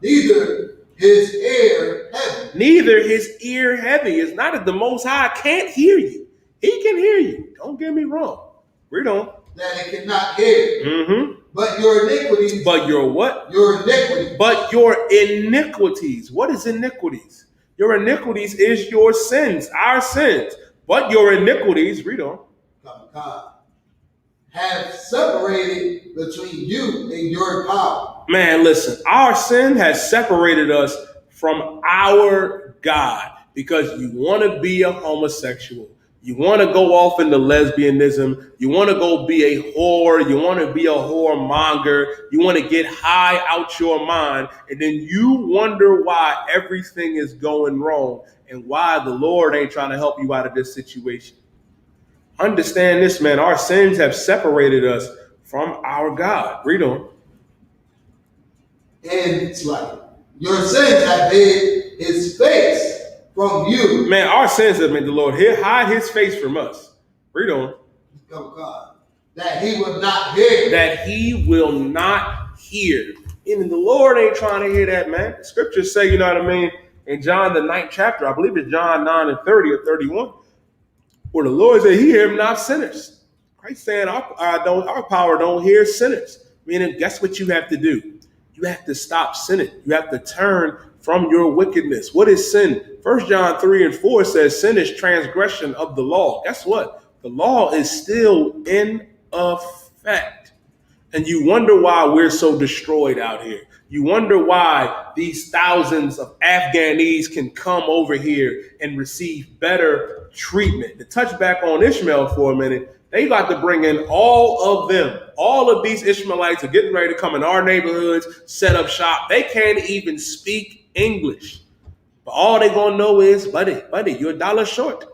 D: Neither his ear heavy.
C: Neither his ear heavy. It's not that the Most High can't hear you. He can hear you. Don't get me wrong. Read on.
D: That it cannot hear.
C: Mm-hmm.
D: But your iniquities.
C: But your what?
D: Your iniquities.
C: But your iniquities. What is iniquities? Your iniquities is your sins, our sins. But your iniquities, read on.
D: Have separated between you and your power.
C: Man, listen, our sin has separated us from our God because you want to be a homosexual. You want to go off into lesbianism. You want to go be a whore. You want to be a whoremonger. You want to get high out your mind. And then you wonder why everything is going wrong and why the Lord ain't trying to help you out of this situation. Understand this, man. Our sins have separated us from our God. Read on.
D: And it's like, your sins have hid his face from you.
C: Man, our sins have made the Lord hide his face from us. Read on.
D: That he will not hear.
C: That he will not hear. And the Lord ain't trying to hear that, man. The scriptures say, you know what I mean, in John the 9th chapter, I believe it's John 9 and 30 or 31, where the Lord said, he hear not sinners. Christ saying our power don't hear sinners. Meaning, guess what you have to do? You have to stop sinning. You have to turn from your wickedness. What is sin? 1 John 3 and 4 says sin is transgression of the law. Guess what? The law is still in effect. And you wonder why we're so destroyed out here. You wonder why these thousands of Afghanis can come over here and receive better treatment. To touch back on Ishmael for a minute, they got to bring in all of them. All of these Ishmaelites are getting ready to come in our neighborhoods, set up shop. They can't even speak English. But all they gonna know is, buddy, you're $1 short.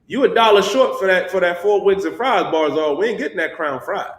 C: You $1 short for that 4 wigs and fries, Barzal. We ain't getting that crown fried.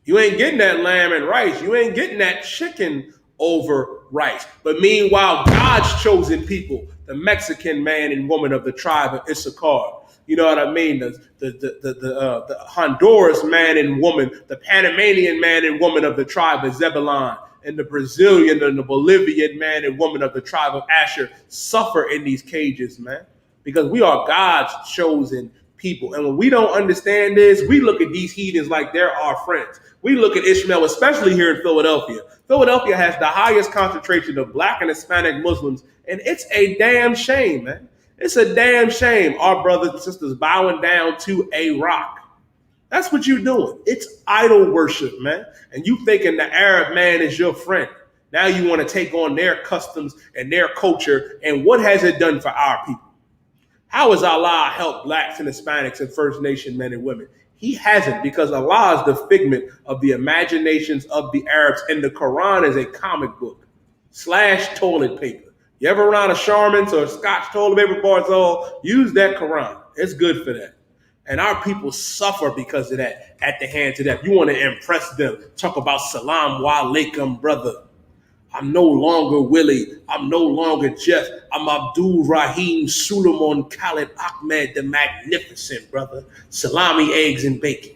C: You ain't getting that lamb and rice. You ain't getting that chicken over rice. But meanwhile, God's chosen people, the Mexican man and woman of the tribe of Isupk, you know what I mean? The Honduras man and woman, the Panamanian man and woman of the tribe of Zebulon, and the Brazilian and the Bolivian man and woman of the tribe of Asher suffer in these cages, man, because we are God's chosen people. And when we don't understand this, we look at these heathens like they're our friends. We look at Ishmael, especially here in Philadelphia. Philadelphia has the highest concentration of Black and Hispanic Muslims, and it's a damn shame, man. It's a damn shame our brothers and sisters bowing down to a rock. That's what you're doing. It's idol worship, man. And you thinking the Arab man is your friend. Now you want to take on their customs and their culture. And what has it done for our people? How has Allah helped Blacks and Hispanics and First Nation men and women? He hasn't, because Allah is the figment of the imaginations of the Arabs, and the Quran is a comic book / toilet paper. You ever run out of Charmin's or Scotch toilet paper bars? All use that Quran. It's good for that. And our people suffer because of that at the hands of that. You want to impress them. Talk about salam wa alaikum, brother. I'm no longer Willie. I'm no longer Jeff. I'm Abdul Rahim Suleiman Khalid Ahmed the Magnificent, brother. Salami, eggs, and bacon.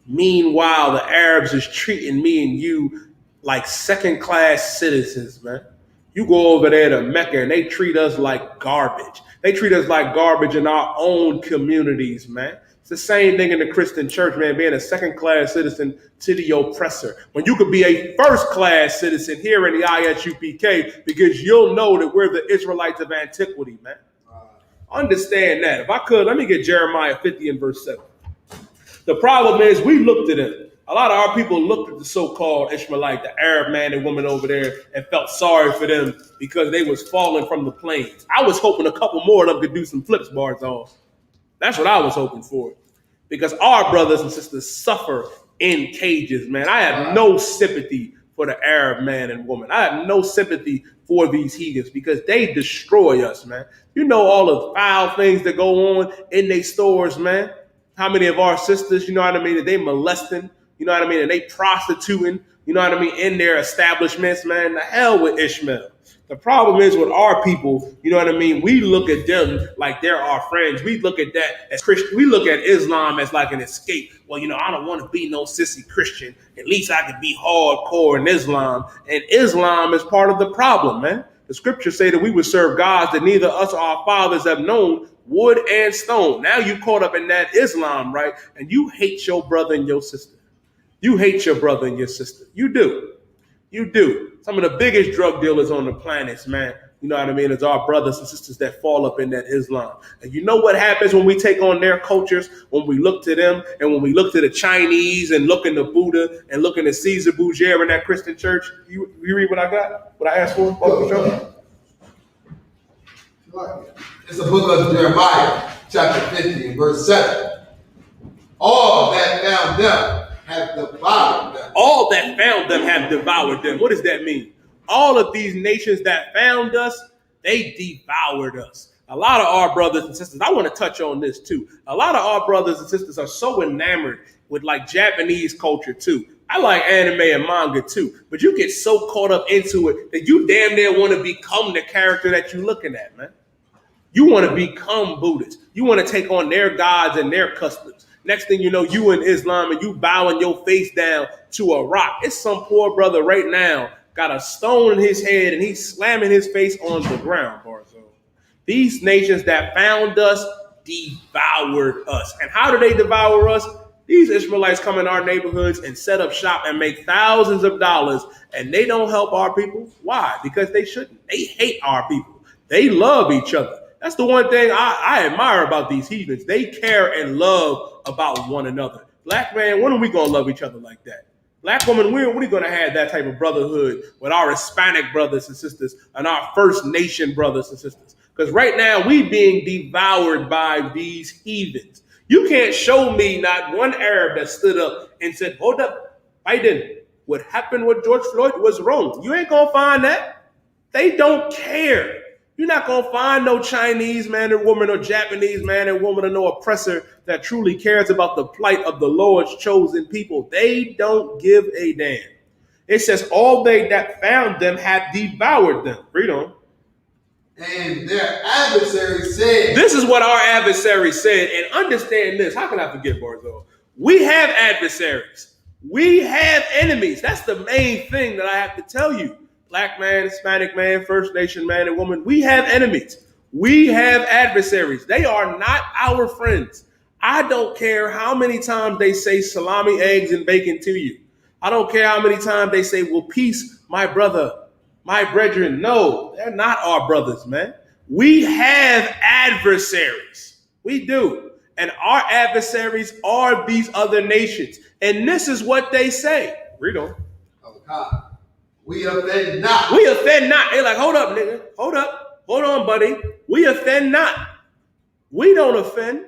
C: Meanwhile, the Arabs is treating me and you like second-class citizens, man. You go over there to Mecca and they treat us like garbage. They treat us like garbage in our own communities, man. It's the same thing in the Christian church, man, being a second-class citizen to the oppressor. When you could be a first-class citizen here in the ISUPK, because you'll know that we're the Israelites of antiquity, man. Understand that. If I could, let me get Jeremiah 50 and verse 7. The problem is we looked at them. A lot of our people looked at the so-called Ishmaelite, the Arab man and woman over there, and felt sorry for them because they was falling from the plains. I was hoping a couple more of them could do some flips, bars off. That's what I was hoping for. Because our brothers and sisters suffer in cages, man. I have no sympathy for the Arab man and woman. I have no sympathy for these heathens because they destroy us, man. You know all the foul things that go on in their stores, man. How many of our sisters, you know what I mean, that they molesting, you know what I mean, and they prostituting, you know what I mean, in their establishments, man. The hell with Ishmael. The problem is with our people, you know what I mean, we look at them like they're our friends. We look at that as Christian. We look at Islam as like an escape. Well, you know, I don't want to be no sissy Christian. At least I can be hardcore in Islam. And Islam is part of the problem, man. The scriptures say that we would serve gods that neither us or our fathers have known, wood and stone. Now you caught up in that Islam, right? And you hate your brother and your sister. You hate your brother and your sister. You do. You do. Some of the biggest drug dealers on the planet, man, you know what I mean, is our brothers and sisters that fall up in that Islam. And you know what happens when we take on their cultures, when we look to them, and when we look to the Chinese and look into Buddha and look into Caesar Borgia in that Christian church? You read what I got? What I asked for?
D: It's the book of Jeremiah, chapter 50, verse 7. All that found them have devoured them.
C: All that found them have devoured them. What does that mean? All of these nations that found us, they devoured us. A lot of our brothers and sisters, I want to touch on this too. A lot of our brothers and sisters are so enamored with like Japanese culture too. I like anime and manga too, but you get so caught up into it that you damn near want to become the character that you're looking at, man. You want to become Buddhist. You want to take on their gods and their customs. Next thing you know, you in Islam and you bowing your face down to a rock. It's some poor brother right now got a stone in his head and he's slamming his face on the ground, Barzo. These nations that found us devoured us. And how do they devour us? These Ishmaelites come in our neighborhoods and set up shop and make thousands of dollars, and they don't help our people. Why? Because they shouldn't. They hate our people. They love each other. That's the one thing I admire about these heathens. They care and love about one another. Black man, when are we going to love each other like that? Black woman, when are we going to have that type of brotherhood with our Hispanic brothers and sisters and our First Nation brothers and sisters? Because right now we being devoured by these heathens. You can't show me not one Arab that stood up and said, hold up, Biden, what happened with George Floyd was wrong. You ain't going to find that. They don't care. You're not going to find no Chinese man or woman or Japanese man or woman or no oppressor that truly cares about the plight of the Lord's chosen people. They don't give a damn. It says all they that found them have devoured them. Read on.
D: And their adversary said.
C: This is what our adversary said. And understand this. How can I forget, Barzo? We have adversaries. We have enemies. That's the main thing that I have to tell you. Black man, Hispanic man, First Nation man and woman, we have enemies. We have adversaries. They are not our friends. I don't care how many times they say salami, eggs, and bacon to you. I don't care how many times they say, well, peace, my brother, my brethren. No, they're not our brothers, man. We have adversaries. We do. And our adversaries are these other nations. And this is what they say. Read on.
D: We offend not.
C: We offend not. They're like, hold up, nigga. Hold up. Hold on, buddy. We offend not. We don't offend.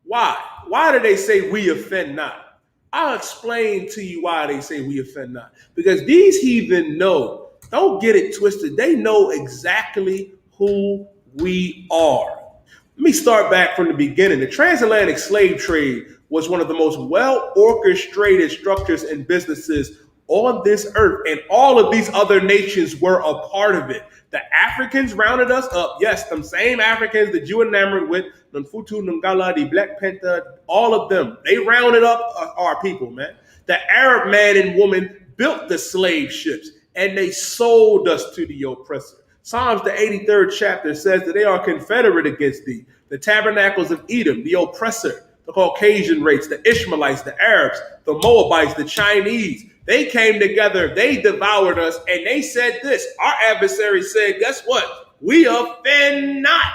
C: Why? Why do they say we offend not? I'll explain to you why they say we offend not. Because these heathen know, don't get it twisted, they know exactly who we are. Let me start back from the beginning. The transatlantic slave trade was one of the most well orchestrated structures and businesses on this earth, and all of these other nations were a part of it. The Africans rounded us up. Yes, them same Africans that you enamored with, Nfutu, Ngala, the Black Panther, all of them. They rounded up our people, man. The Arab man and woman built the slave ships, and they sold us to the oppressor. Psalms, the 83rd chapter, says that they are confederate against thee. The tabernacles of Edom, the oppressor, the Caucasian race, the Ishmaelites, the Arabs, the Moabites, the Chinese, they came together, they devoured us, and they said this. Our adversary said, guess what? We offend not.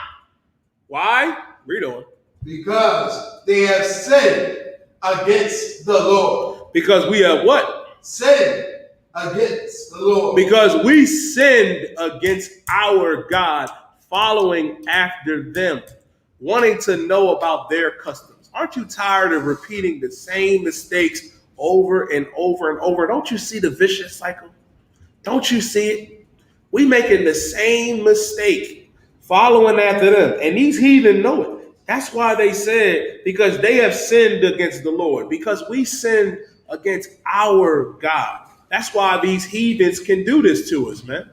C: Why? Read on.
D: Because they have sinned against the Lord.
C: Because we have what?
D: Sinned against the Lord.
C: Because we sinned against our God, following after them, wanting to know about their customs. Aren't you tired of repeating the same mistakes over and over and over? Don't you see the vicious cycle? Don't you see it? We making the same mistake, following after them. And these heathen know it. That's why they said, because they have sinned against the Lord, because we sinned against our God. That's why these heathens can do this to us, man.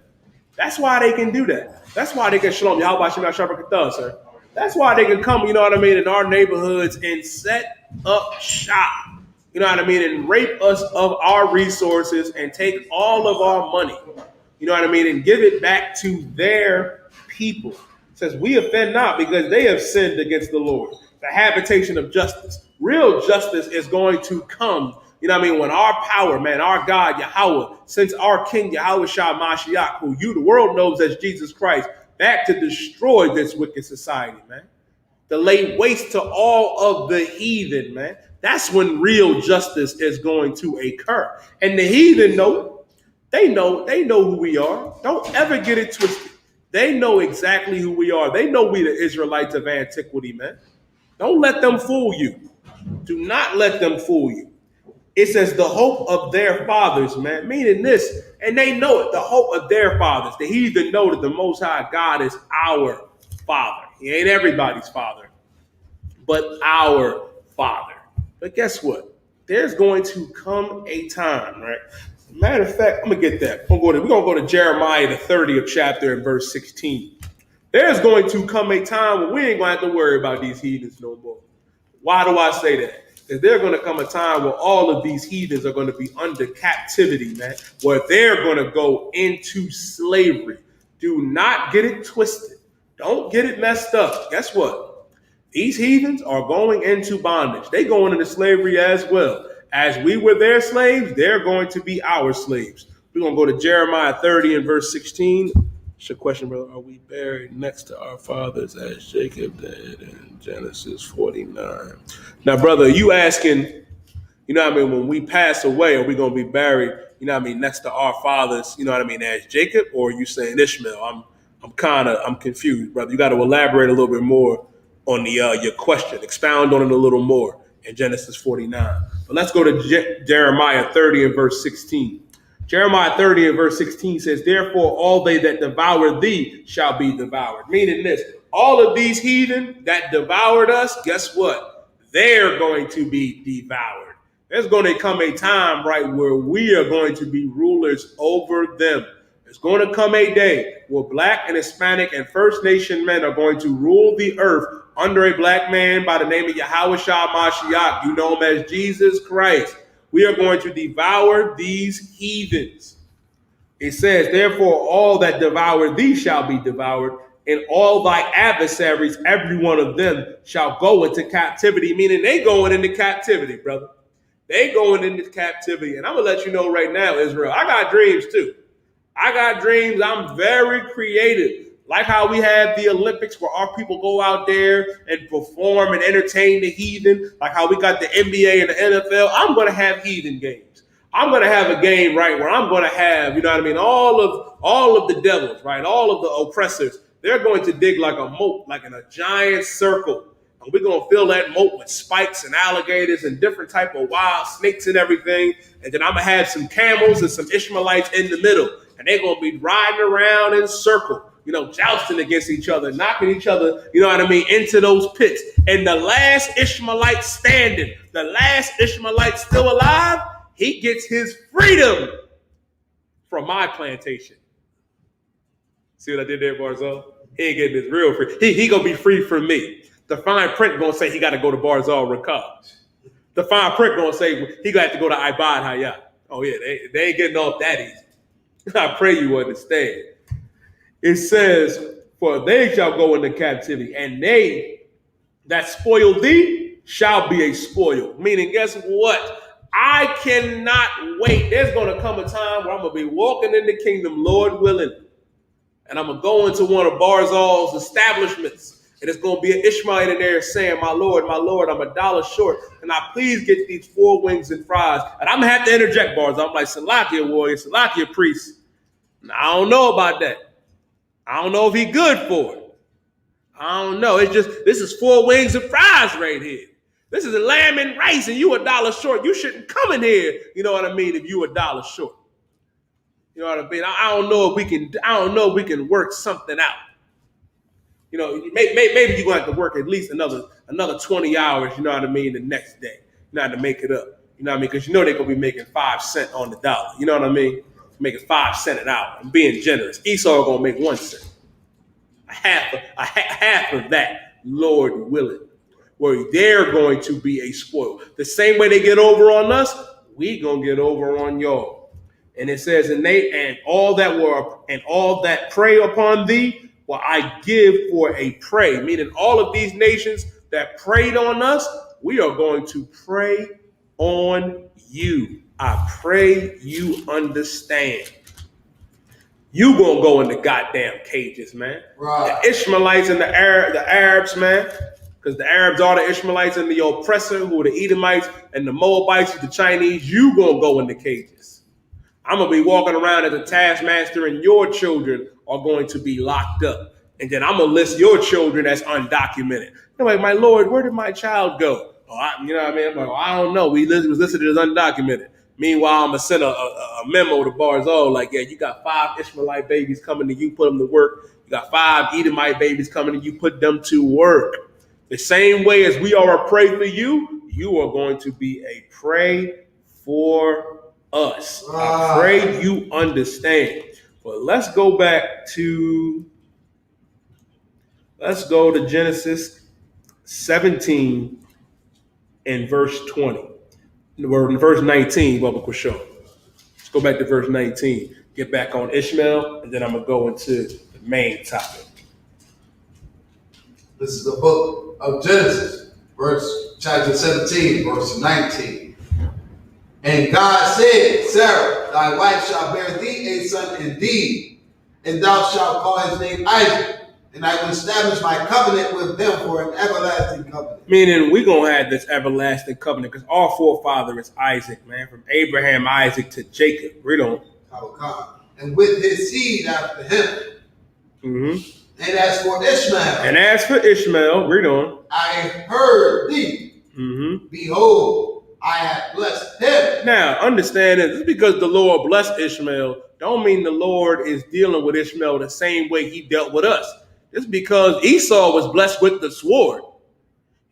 C: That's why they can do that. That's why they can shalom. How about you not sharper thug, sir? That's why they can come, you know what I mean, in our neighborhoods and set up shop, you know what I mean, and rape us of our resources and take all of our money, you know what I mean, and give it back to their people. It says, we offend not because they have sinned against the Lord. The habitation of justice. Real justice is going to come, you know what I mean, when our power, man, our God, Yahweh, since our King, Yahweh Shah Mashiach, who the world knows as Jesus Christ, back to destroy this wicked society, man. To lay waste to all of the heathen, man. That's when real justice is going to occur. And the heathen know, they know who we are. Don't ever get it twisted. They know exactly who we are. They know we the Israelites of antiquity, man. Don't let them fool you. Do not let them fool you. It says the hope of their fathers, man, meaning this, and they know it, the hope of their fathers. The heathen know that the Most High God is our Father. He ain't everybody's Father, but our Father. But guess what? There's going to come a time, right? Matter of fact, I'm going to get that. We're going to go to Jeremiah, the 30th chapter and verse 16. There's going to come a time when we ain't going to have to worry about these heathens no more. Why do I say that? Because there's going to come a time where all of these heathens are going to be under captivity, man, where they're going to go into slavery. Do not get it twisted. Don't get it messed up. Guess what? These heathens are going into bondage. They going into slavery as well. As we were their slaves, they're going to be our slaves. We're going to go to Jeremiah 30 and verse 16. It's a question, brother. Are we buried next to our fathers as Jacob did in Genesis 49? Now, brother, you asking, you know what I mean, when we pass away, are we going to be buried, you know what I mean, next to our fathers, you know what I mean, as Jacob, or are you saying Ishmael? I'm confused, brother. You got to elaborate a little bit more on the your question. Expound on it a little more in Genesis 49. But let's go to Jeremiah 30 and verse 16. Jeremiah 30 and verse 16 says, therefore, all they that devour thee shall be devoured. Meaning this, all of these heathen that devoured us, guess what? They're going to be devoured. There's going to come a time, right, where we are going to be rulers over them. There's going to come a day where Black and Hispanic and First Nation men are going to rule the earth under a black man by the name of Yahweh Shah Mashiach. You know him as Jesus Christ. We are going to devour these heathens. It says, therefore, all that devour thee shall be devoured, and all thy adversaries, every one of them, shall go into captivity. Meaning they going into captivity, brother. They going into captivity. And I'm going to let you know right now, Israel, I got dreams too. I got dreams. I'm very creative. Like how we have the Olympics where our people go out there and perform and entertain the heathen. Like how we got the NBA and the NFL. I'm going to have heathen games. I'm going to have a game, right, where I'm going to have, you know what I mean, all of the devils, right, all of the oppressors. They're going to dig like a moat, like in a giant circle. And we're going to fill that moat with spikes and alligators and different type of wild snakes and everything. And then I'm going to have some camels and some Ishmaelites in the middle. And they're going to be riding around in a circle, jousting against each other, knocking each other, into those pits. And the last Ishmaelite standing, the last Ishmaelite still alive, he gets his freedom from my plantation. See what I did there, Barzal? He ain't getting his real free. He gonna be free from me. The fine print gonna say he got to go to Barzal Rakab. The fine print gonna say he got to go to Ibad Hayat. Oh yeah, they ain't getting off that easy. I pray you understand. It says, for they shall go into captivity, and they that spoil thee shall be a spoil. Meaning, guess what? I cannot wait. There's going to come a time where I'm going to be walking in the kingdom, Lord willing, and I'm going to go into one of Barzal's establishments, and it's going to be an Ishmaelite in there saying, my Lord, I'm $1 short. Can I please get these 4 wings and fries? And I'm going to have to interject, Barzal. I'm like, Salakia warrior, Salakia priest. I don't know about that. I don't know if he good for it. I don't know. It's just, this is 4 wings and fries right here. This is a lamb and rice, and you $1 short. You shouldn't come in here, you know what I mean, if you $1 short. You know what I mean? I don't know if we can work something out. Maybe you're gonna have to work at least another 20 hours, you know what I mean, the next day. You know how to make it up. You know what I mean? Because they're gonna be making 5 cents on the dollar. You know what I mean? Making 5 cents an hour and being generous. Esau gonna make 1 cent. A half of that, Lord willing, where they're going to be a spoil. The same way they get over on us, we gonna get over on y'all. And it says, and all that prey upon thee, will I give for a prey. Meaning all of these nations that preyed on us, we are going to prey on you. I pray you understand. You gonna go in the goddamn cages, man. Right. The Ishmaelites and the Arabs, man. Because the Arabs are the Ishmaelites and the oppressor, who are the Edomites, and the Moabites, the Chinese. You gonna go in the cages. I'm gonna be walking around as a taskmaster, and your children are going to be locked up. And then I'm gonna list your children as undocumented. You're like, my Lord, where did my child go? You know what I mean? I'm like, I don't know. He was listed as undocumented. Meanwhile, I'm going to send a memo to Barzal like, yeah, you got 5 Ishmaelite babies coming to you, put them to work. You got 5 Edomite babies coming to you, put them to work. The same way as we are a prey for you, you are going to be a prey for us. I pray you understand. But let's go to Genesis 17 and verse 20. In verse 19, Baba Kusho. Let's go back to verse 19. Get back on Ishmael, and then I'm going to go into the main topic.
D: This is the book of Genesis, chapter 17, verse 19. And God said, Sarah, thy wife shall bear thee a son indeed, and thou shalt call his name Isaac. And I will establish my covenant with them for an everlasting covenant.
C: Meaning we're going to have this everlasting covenant because our forefather is Isaac, man. From Abraham, Isaac to Jacob. Read on.
D: And with his seed after him. Mm-hmm. And as for Ishmael.
C: Read on.
D: I heard thee. Mm-hmm. Behold, I have blessed him.
C: Now, understand that just because the Lord blessed Ishmael, don't mean the Lord is dealing with Ishmael the same way he dealt with us. Just because Esau was blessed with the sword.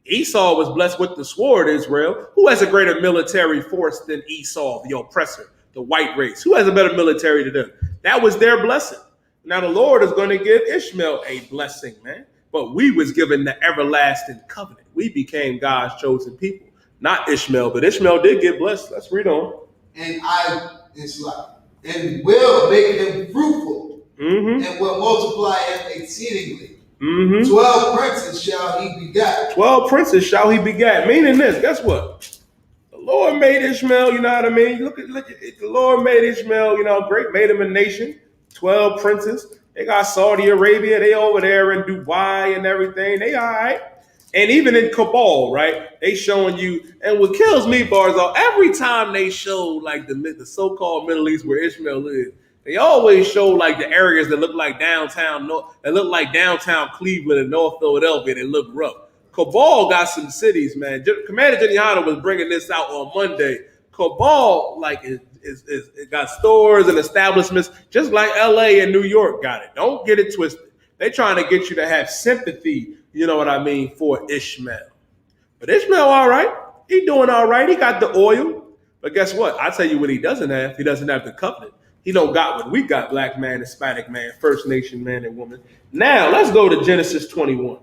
C: Esau was blessed with the sword, Israel. Who has a greater military force than Esau, the oppressor, the white race? Who has a better military than them? That was their blessing. Now the Lord is going to give Ishmael a blessing, man. But we was given the everlasting covenant. We became God's chosen people. Not Ishmael, but Ishmael did get blessed. Let's read on.
D: And will make him fruitful. Mm-hmm. And will multiply him exceedingly. Mm-hmm. 12 princes shall he begat.
C: 12 princes shall he begat. Meaning this, guess what? The Lord made Ishmael, you know what I mean? Look at the Lord made Ishmael, great, made him a nation. 12 princes. They got Saudi Arabia, they over there in Dubai and everything. They all right. And even in Kabul, right? They showing you, and what kills me, Barzal, every time they show like the so-called Middle East where Ishmael lives, they always show like the areas that look like downtown Cleveland and North Philadelphia. They look rough. Cabal got some cities, man. Commander Geniano was bringing this out on Monday. Cabal, like, it got stores and establishments, just like LA and New York got it. Don't get it twisted. They trying to get you to have sympathy, you know what I mean, for Ishmael. But Ishmael, all right. He doing all right. He got the oil. But guess what? I tell you what he doesn't have. He doesn't have the covenant. He don't got what we got, black man, Hispanic man, First Nation man and woman. Now, let's go to Genesis 21.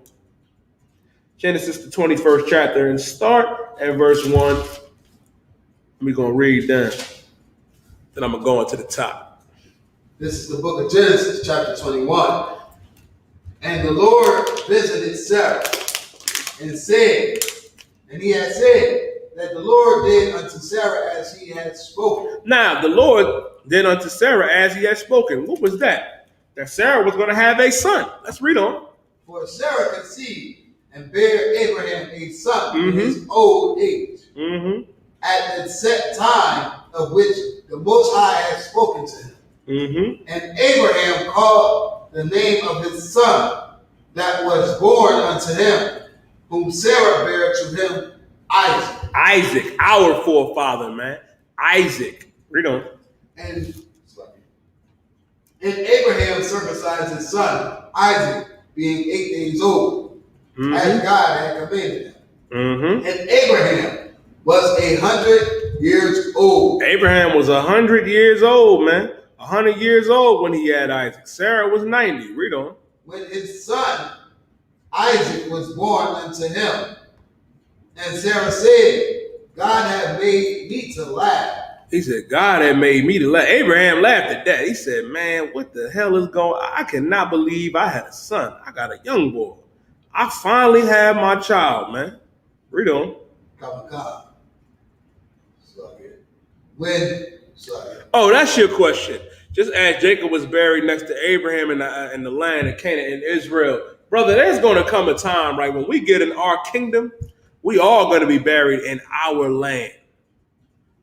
C: Genesis, the 21st chapter, and start at verse 1. We're going to read down. Then I'm going to go into the top.
D: This is the book of Genesis, chapter 21. And the Lord visited Sarah and said, and he had said that the Lord did unto Sarah as he had spoken.
C: Now, the Lord did unto Sarah as he had spoken. What was that? That Sarah was going to have a son. Let's read on.
D: For Sarah conceived and bare Abraham a son in his old age, at the set time of which the Most High had spoken to him. And Abraham called the name of his son that was born unto him, whom Sarah bare to him, Isaac.
C: Isaac, our forefather, man. Isaac. Read on.
D: And Abraham circumcised his son, Isaac, being 8 days old, as God had commanded him. And Abraham was 100 years old.
C: Abraham was 100 years old, man. 100 years old when he had Isaac. Sarah was 90. Read on.
D: When his son Isaac was born unto him, and Sarah said, God had made me to laugh.
C: He said, God had made me to laugh. Abraham laughed at that. He said, man, what the hell is going on? I cannot believe I had a son. I got a young boy. I finally have my child, man. Read on. Oh, that's your question. Just as Jacob was buried next to Abraham in the land of Canaan in Israel. Brother, there's going to come a time, right, when we get in our kingdom, we all going to be buried in our land.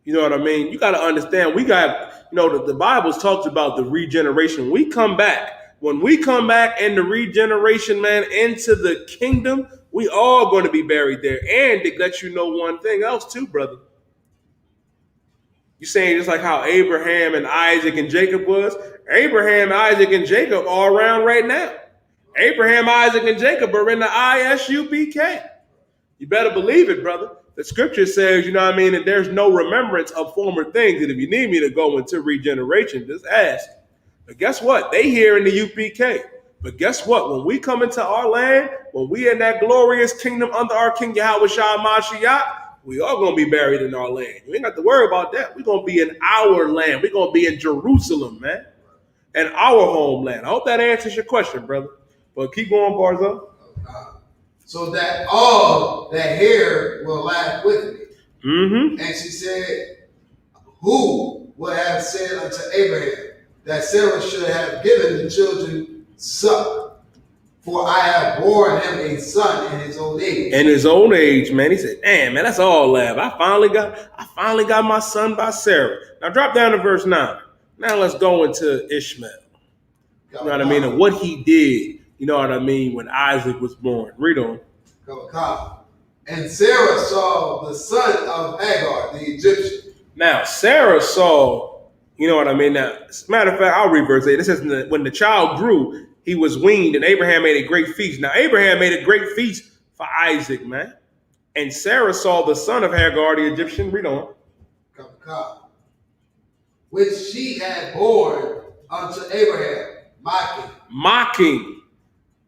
C: You know what I mean? You got to understand, we got, you know, the Bible talks about the regeneration. We come back. When we come back in the regeneration, man, into the kingdom, we all going to be buried there. And to let you know one thing else too, brother. You saying just like how Abraham and Isaac and Jacob was? Abraham, Isaac, and Jacob are around right now. Abraham, Isaac, and Jacob are in the Isupk. You better believe it, brother. The scripture says, you know what I mean, that there's no remembrance of former things. And if you need me to go into regeneration, just ask. But guess what? They here in the UPK. But guess what? When we come into our land, when we in that glorious kingdom under our King Yahweh Shah Mashiach, we are going to be buried in our land. You ain't got to worry about that. We're going to be in our land. We're going to be in Jerusalem, man. And our homeland. I hope that answers your question, brother. But keep going, Barzo.
D: So that all that hear will laugh with me. And she said, who would have said unto Abraham that Sarah should have given the children suck? For I have borne him a son in his old age.
C: In his old age, man. He said, damn, man, that's all laugh. I finally got my son by Sarah. Now drop down to verse 9. Now let's go into Ishmael. You know what I mean? And what he did. You know what I mean? When Isaac was born. Read on.
D: And Sarah saw the son of Hagar, the Egyptian.
C: Now, Sarah saw, you know what I mean? Now, as a matter of fact, I'll reverse it. It says when the child grew, he was weaned, and Abraham made a great feast. Now, Abraham made a great feast for Isaac, man. And Sarah saw the son of Hagar, the Egyptian. Read on.
D: Which she had born unto Abraham, mocking.
C: Mocking.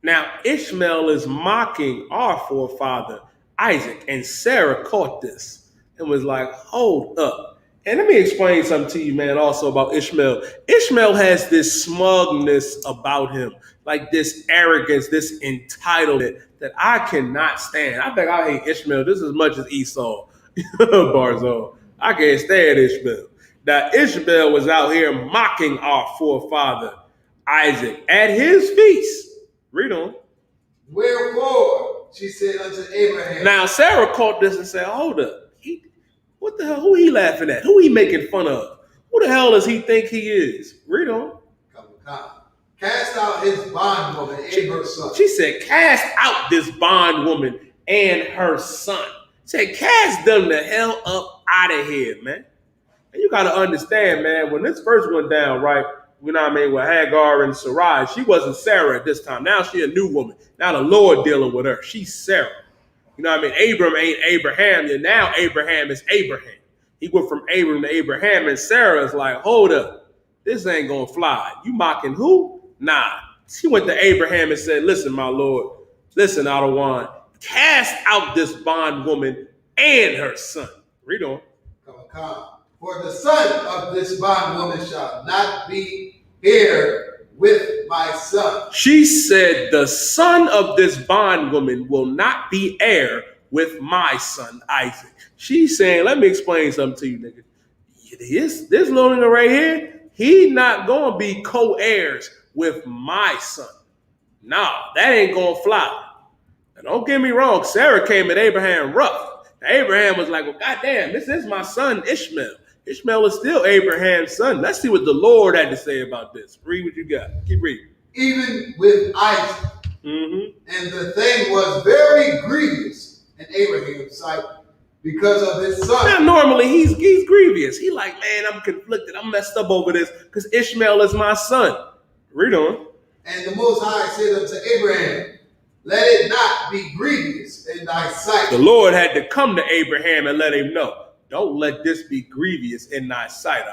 C: Now, Ishmael is mocking our forefather, Isaac, and Sarah caught this and was like, hold up. And let me explain something to you, man, also about Ishmael. Ishmael has this smugness about him, like this arrogance, this entitlement that I cannot stand. I think I hate Ishmael just as much as Esau, Barzo. I can't stand Ishmael. Now, Ishmael was out here mocking our forefather, Isaac, at his feast. Read on.
D: Wherefore, she said unto Abraham.
C: Now, Sarah caught this and said, hold up. What the hell? Who he laughing at? Who he making fun of? Who the hell does he think he is? Read on.
D: Cast out his bondwoman and her son.
C: She said, cast out this bondwoman and her son. Said, cast them the hell up out of here, man. And you got to understand, man, when this first went down, right, you know what I mean, with Hagar and Sarai, she wasn't Sarah at this time. Now she a new woman. Now the Lord dealing with her. She's Sarah. You know what I mean? Abram ain't Abraham. And now Abraham is Abraham. He went from Abram to Abraham, and Sarah is like, hold up. This ain't going to fly. You mocking who? Nah. She went to Abraham and said, listen, my Lord. Listen, Adawan. Cast out this bondwoman and her son. Read on.
D: Come. For the son of this bondwoman shall not be heir with my son.
C: She said, the son of this bondwoman will not be heir with my son, Isaac. She's saying, let me explain something to you, nigga. This little nigga right here, he not going to be co-heirs with my son. Nah, that ain't going to fly. Now, don't get me wrong. Sarah came at Abraham rough. Now, Abraham was like, well, goddamn, this is my son, Ishmael. Ishmael is still Abraham's son. Let's see what the Lord had to say about this. Read what you got. Keep reading.
D: Even with Isaac. Mm-hmm. And the thing was very grievous in Abraham's sight because of his son.
C: Now, normally he's grievous. He like, man, I'm conflicted. I'm messed up over this because Ishmael is my son. Read on.
D: And the Most High said unto Abraham, let it not be grievous in thy sight.
C: The Lord had to come to Abraham and let him know. Don't let this be grievous in thy sight.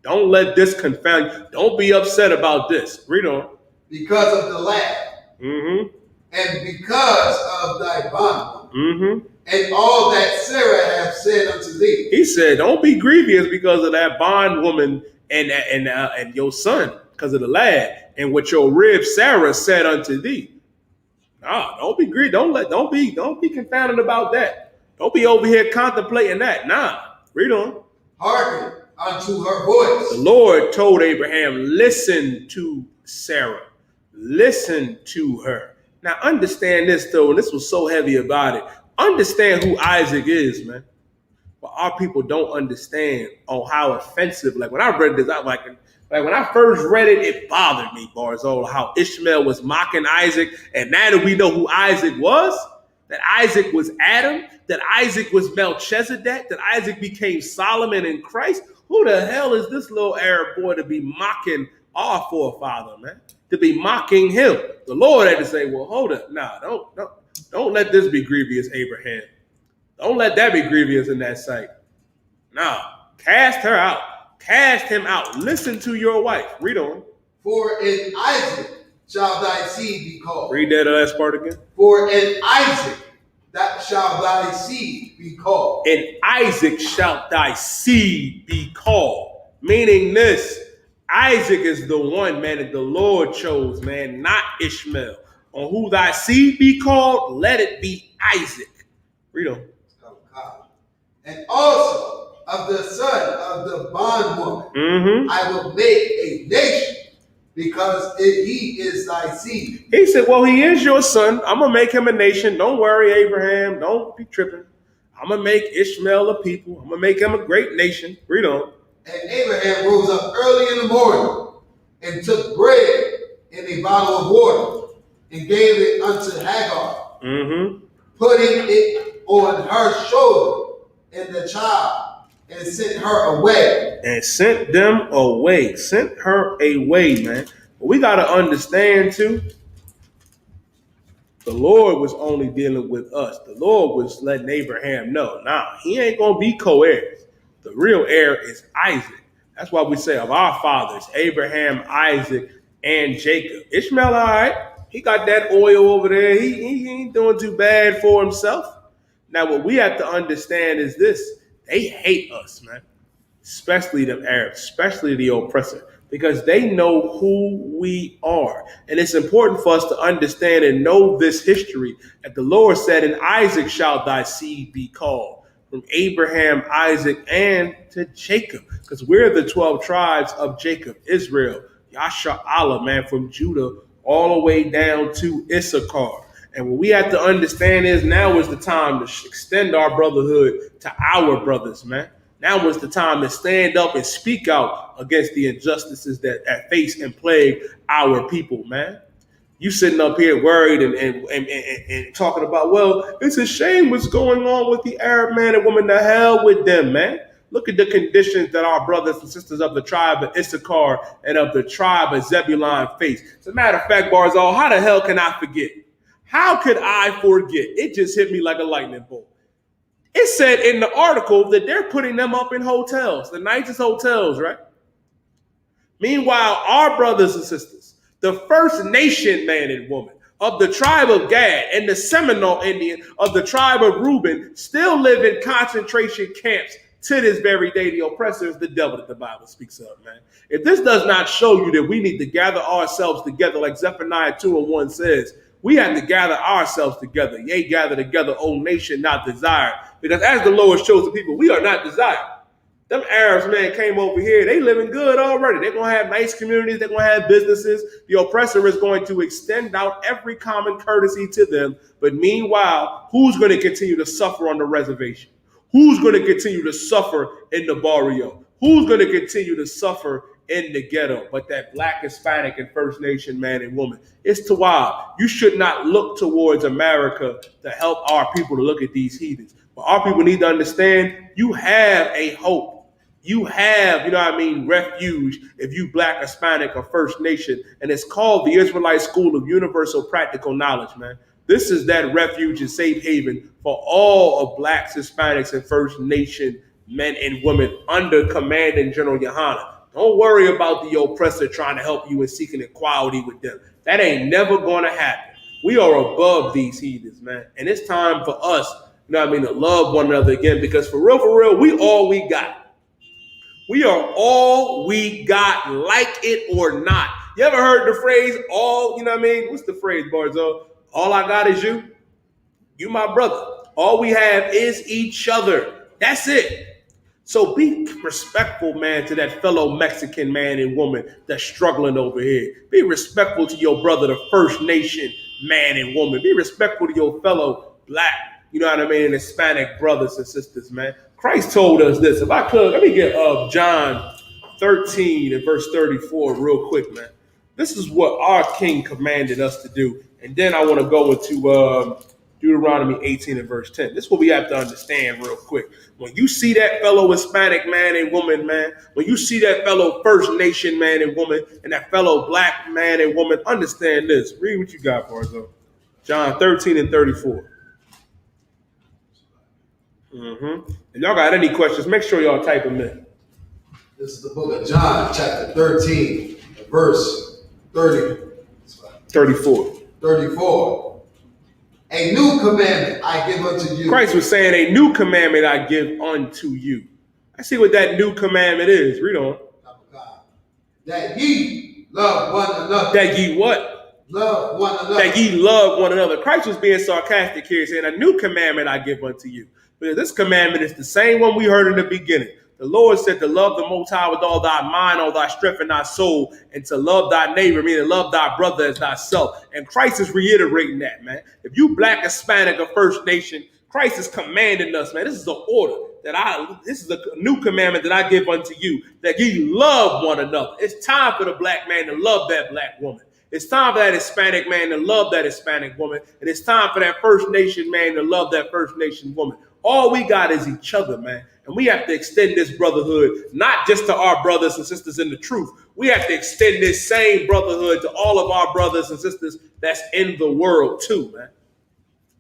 C: Don't let this confound you. Don't be upset about this. Read on.
D: Because of the lad.
C: Mm-hmm.
D: And because of thy bondwoman.
C: Mm-hmm.
D: And all that Sarah hath said unto thee.
C: He said, don't be grievous because of that bondwoman and your son, because of the lad, and what your rib Sarah said unto thee. Nah, don't be grieved. Don't be confounded about that. Don't be over here contemplating that. Nah, read on.
D: Hearken unto her voice.
C: The Lord told Abraham, listen to Sarah. Listen to her. Now understand this though, and this was so heavy about it. Understand who Isaac is, man. But our people don't understand on how offensive. Like when I read this, I like when I first read it, it bothered me, Barzal, how Ishmael was mocking Isaac. And now that we know who Isaac was, that Isaac was Adam, that Isaac was Melchizedek, that Isaac became Solomon in Christ. Who the hell is this little Arab boy to be mocking our forefather, man? To be mocking him. The Lord had to say, well, hold up. Nah, don't let this be grievous, Abraham. Don't let that be grievous in that sight. Nah, cast her out. Cast him out. Listen to your wife. Read on.
D: For in Isaac shall thy seed be called.
C: Read that last part again.
D: For in Isaac that shall thy seed be called.
C: In Isaac shall thy seed be called. Meaning this, Isaac is the one, man, that the Lord chose, man, not Ishmael. On who thy seed be called, let it be Isaac. Read on.
D: And also of the son of the bondwoman, I will make a nation, because he is thy seed. He
C: said, well, he is your son. I'm going to make him a nation. Don't worry, Abraham. Don't be tripping. I'm going to make Ishmael a people. I'm going to make him a great nation. Read on.
D: And Abraham rose up early in the morning and took bread in a bottle of water and gave it unto Hagar, putting it on her shoulder and the child, and sent her away.
C: And sent them away. Sent her away, man. But we got to understand, too, the Lord was only dealing with us. The Lord was letting Abraham know, nah, he ain't going to be co-heirs. The real heir is Isaac. That's why we say of our fathers, Abraham, Isaac, and Jacob. Ishmael, all right, he got that oil over there. He ain't doing too bad for himself. Now, what we have to understand is this. They hate us, man, especially the Arabs, especially the oppressor, because they know who we are. And it's important for us to understand and know this history that the Lord said, in Isaac shall thy seed be called. From Abraham, Isaac, and to Jacob, because we're the 12 tribes of Jacob, Israel, Yasha Allah, man, from Judah all the way down to Isupk. And what we have to understand is now is the time to extend our brotherhood to our brothers, man. Now is the time to stand up and speak out against the injustices that face and plague our people, man. You sitting up here worried and talking about, well, it's a shame what's going on with the Arab man and woman. The hell with them, man. Look at the conditions that our brothers and sisters of the tribe of Issachar and of the tribe of Zebulun face. As a matter of fact, Barzal, how the hell can I forget? How could I forget? It just hit me like a lightning bolt. It said in the article that they're putting them up in hotels, the nicest hotels, right? Meanwhile, our brothers and sisters, the First Nation man and woman of the tribe of Gad and the Seminole Indian of the tribe of Reuben still live in concentration camps to this very day. The oppressor is the devil that the Bible speaks of, man. If this does not show you that we need to gather ourselves together, like Zephaniah 2:1 says, we have to gather ourselves together. Yea, gather together, O nation, not desired. Because as the Lord shows the people, we are not desired. Them Arabs, man, came over here. They living good already. They're going to have nice communities. They're going to have businesses. The oppressor is going to extend out every common courtesy to them. But meanwhile, who's going to continue to suffer on the reservation? Who's going to continue to suffer in the barrio? Who's going to continue to suffer in the ghetto? But that Black, Hispanic, and First Nation man and woman. It's Tawab. You should not look towards America to help our people to look at these heathens. But our people need to understand you have a hope. You have, refuge if you Black, Hispanic, or First Nation. And it's called the Israelite School of Universal Practical Knowledge, man. This is that refuge and safe haven for all of Blacks, Hispanics, and First Nation men and women under Commanding General Yohana. Don't worry about the oppressor trying to help you and seeking equality with them. That ain't never going to happen. We are above these heathens, man. And it's time for us, to love one another again, because for real, we all we got. We are all we got, like it or not. You ever heard the phrase, what's the phrase, Barzo? All I got is you. You my brother. All we have is each other. That's it. So be respectful, man, to that fellow Mexican man and woman that's struggling over here. Be respectful to your brother, the First Nation man and woman. Be respectful to your fellow Black, and Hispanic brothers and sisters, man. Christ told us this. If I could, let me get John 13 and verse 34 real quick, man. This is what our King commanded us to do. And then I want to go into Deuteronomy 18 and verse 10. This is what we have to understand real quick. When you see that fellow Hispanic man and woman, man, when you see that fellow First Nation man and woman, and that fellow Black man and woman, understand this. Read what you got for us, though. John 13 and 34. Mm-hmm. If y'all got any questions, make sure y'all type them in.
D: This is the book of John, chapter 13, verse 34. A new commandment I give unto you.
C: Christ was saying, a new commandment I give unto you. I see what that new commandment is. Read on.
D: That ye love one another.
C: That ye what?
D: Love one another.
C: That ye love one another. Christ was being sarcastic here, saying, a new commandment I give unto you. Because this commandment is the same one we heard in the beginning. The Lord said to love the Most High with all thy mind, all thy strength, and thy soul, and to love thy neighbor, meaning love thy brother as thyself. And Christ is reiterating that, man. If you Black, Hispanic, or First Nation, Christ is commanding us, man. This is an order this is a new commandment that I give unto you, that ye love one another. It's time for the Black man to love that Black woman. It's time for that Hispanic man to love that Hispanic woman. And it's time for that First Nation man to love that First Nation woman. All we got is each other, man. And we have to extend this brotherhood, not just to our brothers and sisters in the truth. We have to extend this same brotherhood to all of our brothers and sisters that's in the world too, man.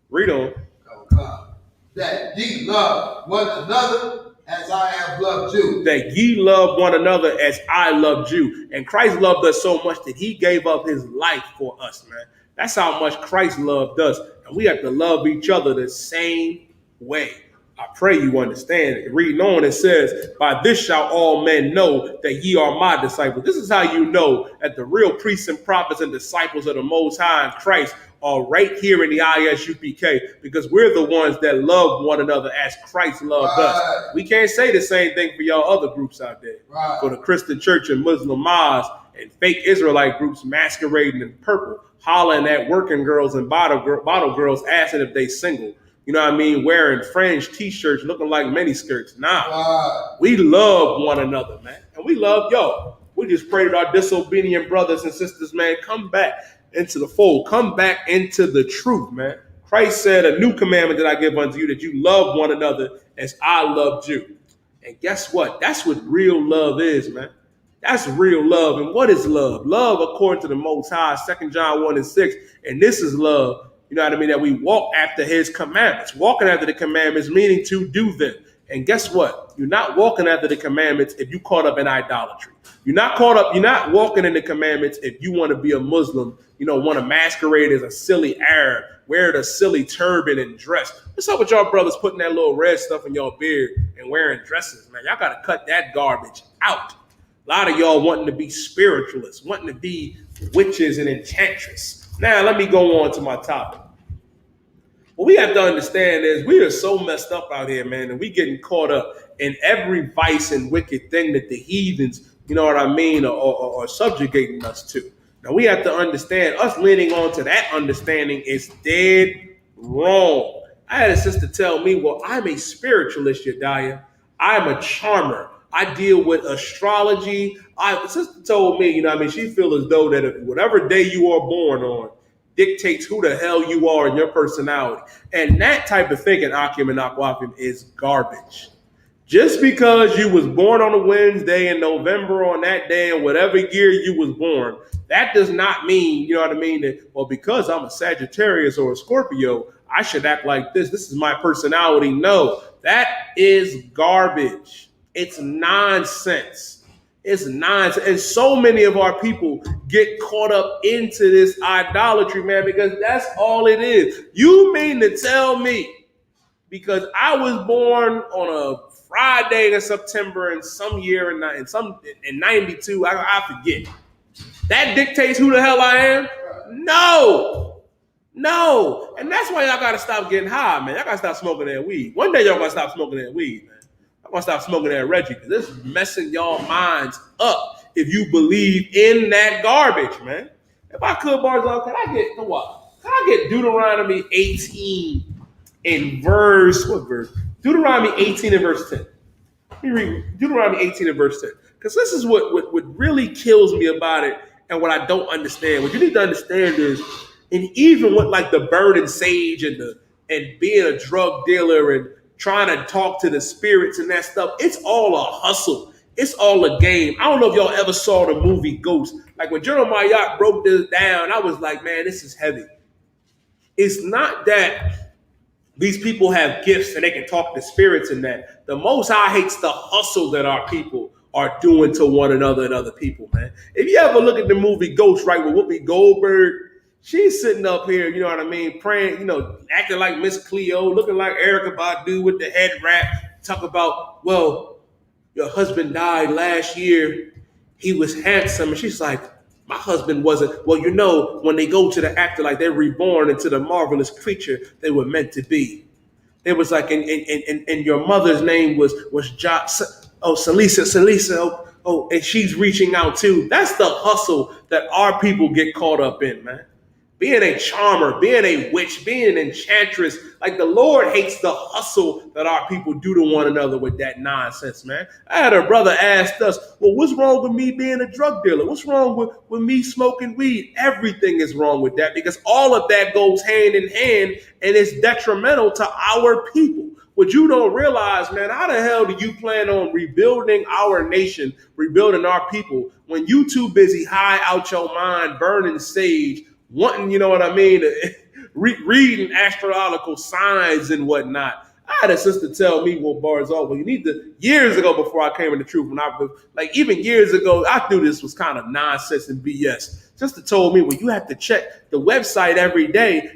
C: Read on.
D: That ye love one another as I have loved you.
C: That ye love one another as I loved you. And Christ loved us so much that he gave up his life for us, man. That's how much Christ loved us. And we have to love each other the same way. I pray you understand it. Reading on, it says, by this shall all men know that ye are my disciples. This is how you know that the real priests and prophets and disciples of the Most High in Christ are right here in the ISUPK, because we're the ones that love one another as Christ loved us. We can't say the same thing for y'all other groups out there. For the Christian church and Muslim mosques and fake Israelite groups masquerading in purple, hollering at working girls and bottle girls, asking if they single. Wearing fringe t-shirts looking like miniskirts. Nah, we love one another, man. And we love y'all. We just pray that our disobedient brothers and sisters, man, come back into the fold. Come back into the truth, man. Christ said, a new commandment that I give unto you, that you love one another as I loved you. And guess what? That's what real love is, man. That's real love. And what is love? Love, according to the Most High, 2 John 1 and 6. And this is love, you know what I mean, that we walk after his commandments. Walking after the commandments, meaning to do them. And guess what? You're not walking after the commandments if you caught up in idolatry. You're not walking in the commandments if you want to be a Muslim, want to masquerade as a silly Arab, wear the silly turban and dress. What's up with y'all brothers putting that little red stuff in your beard and wearing dresses, man? Y'all got to cut that garbage out. A lot of y'all wanting to be spiritualists, wanting to be witches and enchantress. Now, let me go on to my topic. What we have to understand is we are so messed up out here, man, and we getting caught up in every vice and wicked thing that the heathens, you know what I mean, are subjugating us to. Now, we have to understand, us leaning on to that understanding is dead wrong. I had a sister tell me, well, I'm a spiritualist, Yediah. I'm a charmer. I deal with astrology. Sister told me, she feels as though that if whatever day you are born on dictates who the hell you are and your personality. And that type of thinking, Akim and Akwafim, is garbage. Just because you was born on a Wednesday in November on that day and whatever year you was born, that does not mean, that, well, because I'm a Sagittarius or a Scorpio, I should act like this. This is my personality. No, that is garbage. It's nonsense. It's nonsense. And so many of our people get caught up into this idolatry, man, because that's all it is. You mean to tell me, because I was born on a Friday in September in some year in 92, I forget. That dictates who the hell I am? No. And that's why y'all got to stop getting high, man. Y'all got to stop smoking that weed. One day y'all got to stop smoking that weed, man. I'm going to stop smoking that Reggie because this is messing y'all minds up if you believe in that garbage, man. If I could, Barzal, can I get Deuteronomy 18 in verse, what verse? Deuteronomy 18 and verse 10. Let me read Deuteronomy 18 and verse 10. Because this is what really kills me about it and what I don't understand. What you need to understand is, and even with like the burning sage and being a drug dealer and trying to talk to the spirits and that stuff, it's all a hustle. It's all a game. I don't know if y'all ever saw the movie Ghost. Like when General Mayotte broke this down, I was like, man, this is heavy. It's not that these people have gifts and they can talk to spirits and that. The Most High hates the hustle that our people are doing to one another and other people, man. If you ever look at the movie Ghost, right, with Whoopi Goldberg, she's sitting up here, you know what I mean, praying, acting like Miss Cleo, looking like Erykah Badu with the head wrap, talk about, well, your husband died last year. He was handsome. And she's like, my husband wasn't. Well, when they go to the afterlife, they're reborn into the marvelous creature they were meant to be. It was like, and your mother's name was Salisa. Oh, and she's reaching out too. That's the hustle that our people get caught up in, man. Being a charmer, being a witch, being an enchantress. Like the Lord hates the hustle that our people do to one another with that nonsense, man. I had a brother ask us, well, what's wrong with me being a drug dealer? What's wrong with me smoking weed? Everything is wrong with that because all of that goes hand in hand and it's detrimental to our people. What you don't realize, man, how the hell do you plan on rebuilding our nation, rebuilding our people when you too busy high out your mind, burning sage, wanting, reading astrological signs and whatnot. I had a sister tell me, well, Barzal, well, you need to, years ago before I came into truth, even years ago, I knew this was kind of nonsense and BS. Sister told me, well, you have to check the website every day,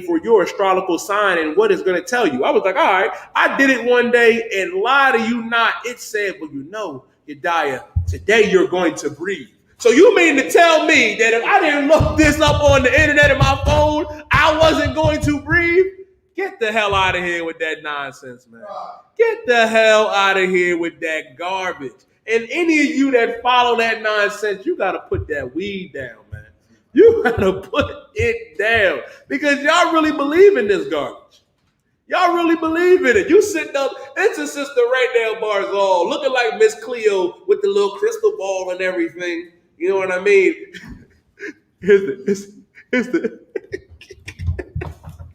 C: for your astrological sign and what it's going to tell you. I was like, all right, I did it one day and lie to you not. It said, well, Yediah, today you're going to breathe. So you mean to tell me that if I didn't look this up on the internet and my phone, I wasn't going to breathe? Get the hell out of here with that nonsense, man. Get the hell out of here with that garbage. And any of you that follow that nonsense, you got to put that weed down, man. You got to put it down because y'all really believe in this garbage. Y'all really believe in it. You sitting up, it's a sister right there, Barzal, looking like Miss Cleo with the little crystal ball and everything. You know what I mean? Here's It's the,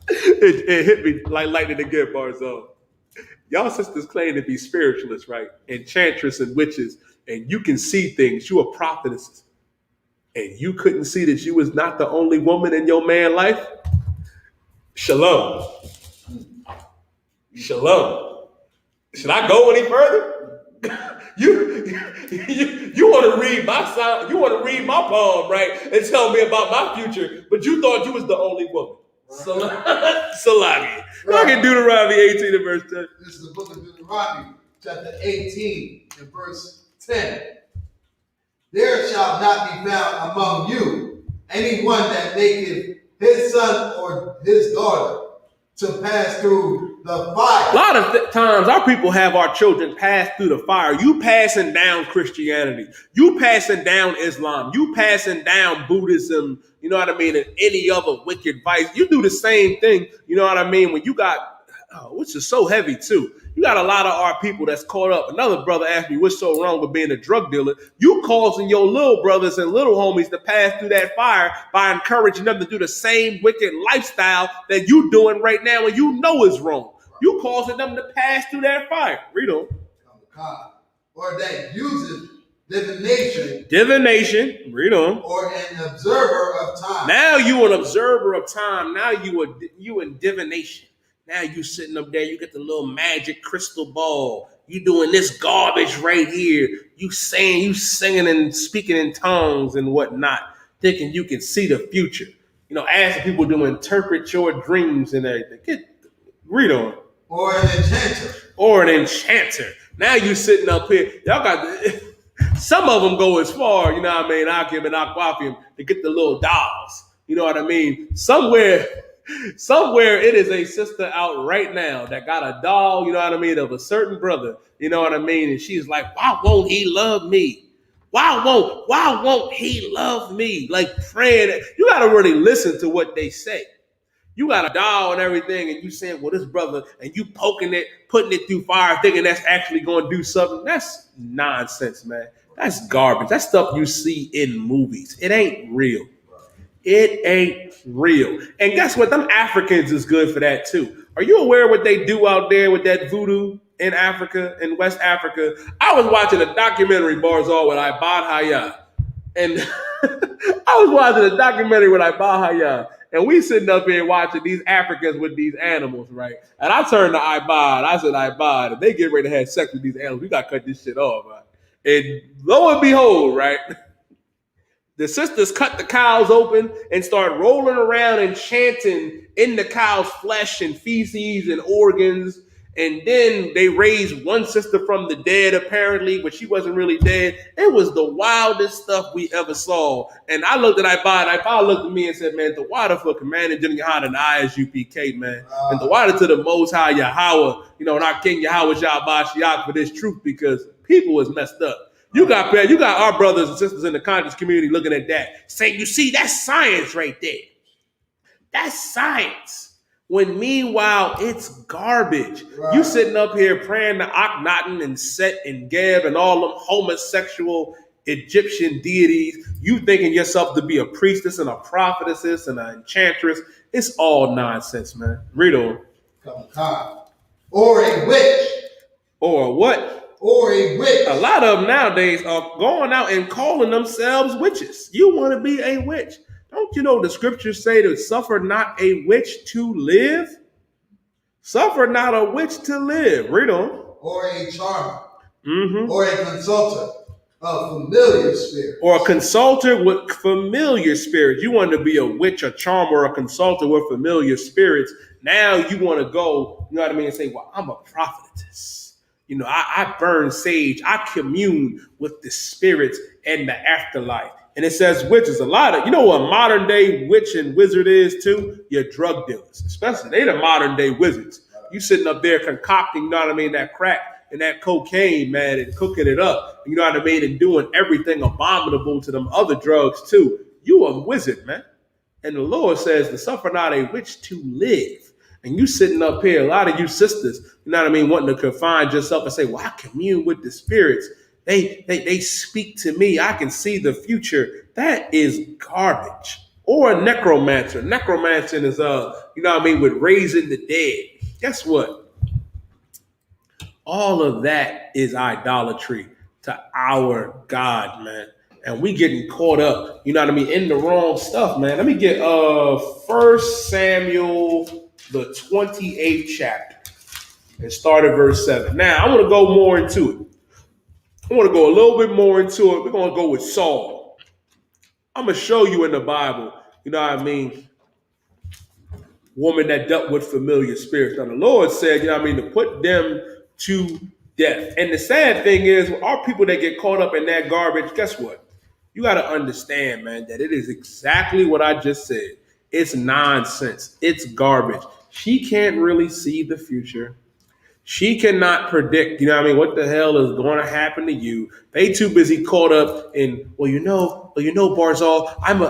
C: it hit me like lightning again, Barzal. Y'all sisters claim to be spiritualists, right? Enchantress and witches, and you can see things. You are prophetesses. And you couldn't see that you was not the only woman in your man life? Shalom. Shalom. Should I go any further? you want to read my sign, you want to read my palm, right? And tell me about my future, but you thought you was the only woman. Salami. Look at Deuteronomy 18 and verse 10.
D: This is the book of Deuteronomy, chapter 18 and verse 10. There shall not be found among you anyone that maketh his son or his daughter to pass through the fire.
C: A lot of times our people have our children pass through the fire. You passing down Christianity. You passing down Islam. You passing down Buddhism. You know what I mean? And any other wicked vice. You do the same thing. You know what I mean? When you got, which is so heavy too. You got a lot of our people that's caught up. Another brother asked me, what's so wrong with being a drug dealer? You causing your little brothers and little homies to pass through that fire by encouraging them to do the same wicked lifestyle that you doing right now and you know is wrong. You causing them to pass through that fire. Read on.
D: Or that uses divination.
C: Divination. Read on.
D: Or an observer of time.
C: Now you an observer of time. Now you in divination. Now you sitting up there, you get the little magic crystal ball. You doing this garbage right here. You singing and speaking in tongues and whatnot, thinking you can see the future. You know, asking people to interpret your dreams and everything. Read on.
D: Or an enchanter.
C: Or an enchanter. Now you sitting up here. Y'all got some of them go as far, you know what I mean, Akim and Aquafium, to get the little dolls. You know what I mean? Somewhere it is a sister out right now that got a doll, you know what I mean, of a certain brother, you know what I mean, and she's like, why won't he love me? Why won't he love me? Like praying. You got to really listen to what they say. You got a doll and everything, and you saying, well, this brother, and you poking it, putting it through fire, thinking that's actually going to do something. That's nonsense, man. That's garbage. That's stuff you see in movies. It ain't real. It ain't real. And guess what? Them Africans is good for that too. Are you aware of what they do out there with that voodoo in Africa, in West Africa? I was watching a documentary, Barzal, with Ibad Hayat. And I was watching a documentary with Ibad Hayat. And we sitting up here watching these Africans with these animals, right? And I turned to Ibad. I said, Ibad, if they get ready to have sex with these animals, we got to cut this shit off, right? And lo and behold, right? The sisters cut the cows open and start rolling around and chanting in the cow's flesh and feces and organs. And then they raised one sister from the dead, apparently, but she wasn't really dead. It was the wildest stuff we ever saw. And I looked at Ibad. Ibad looked at me and said, man, the water for commanding Junior Yahad and Isupk, man. And the water to the Most High Yahweh, you know, and our King Yahweh Shah for this truth, because people is messed up. You got our brothers and sisters in the conscious community looking at that, saying, you see, that's science right there. That's science. When meanwhile, it's garbage. Right. You sitting up here praying to Akhenaten and Set and Geb and all them homosexual Egyptian deities. You thinking yourself to be a priestess and a prophetess and an enchantress. It's all nonsense, man. Read on.
D: Or a witch.
C: Or what?
D: Or a witch.
C: A lot of them nowadays are going out and calling themselves witches. You want to be a witch. Don't you know the scriptures say to suffer not a witch to live? Suffer not a witch to live. Read on.
D: Or a charmer. Mm-hmm. Or a consultant of familiar spirits.
C: Or a consultant with familiar spirits. You want to be a witch, a charmer, or a consultant with familiar spirits. Now you want to go, you know what I mean, and say, well, I'm a prophetess. You know, I burn sage. I commune with the spirits and the afterlife. And it says witches. A lot of, you know what modern day witch and wizard is too? Your drug dealers, especially. They the modern day wizards. You sitting up there concocting, you know what I mean, that crack and that cocaine, man, and cooking it up, you know what I mean, and doing everything abominable to them other drugs too. You a wizard, man. And the Lord says to suffer not a witch to live. And you sitting up here, a lot of you sisters, you know what I mean, wanting to confine yourself and say, well, I commune with the spirits. They speak to me. I can see the future. That is garbage. or a necromancer. Necromancer is with raising the dead. Guess what? All of that is idolatry to our God, man. And we getting caught up, in the wrong stuff, man. Let me get 1 Samuel, the 28th chapter, and start at verse 7. Now, I want to go more into it. I want to go a little bit more into it. We're going to go with Saul. I'm going to show you in the Bible, woman that dealt with familiar spirits. Now, the Lord said, to put them to death. And the sad thing is, our people that get caught up in that garbage, guess what? You got to understand, man, that it is exactly what I just said. It's nonsense. It's garbage. She can't really see the future. She cannot predict, what the hell is going to happen to you. They too busy caught up in, Barzal, I'm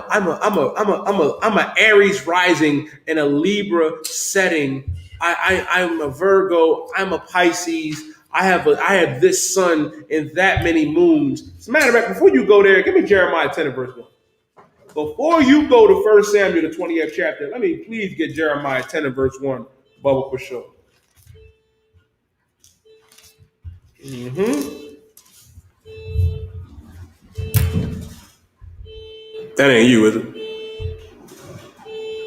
C: a Aries rising in a Libra setting. I'm a Virgo. I'm a Pisces. I have this sun in that many moons. As a matter of fact, before you go there, give me Jeremiah 10 and verse 1. Before you go to 1 Samuel, the 20th chapter, let me please get Jeremiah 10 and verse 1, Bubba, for sure. That ain't you, is it?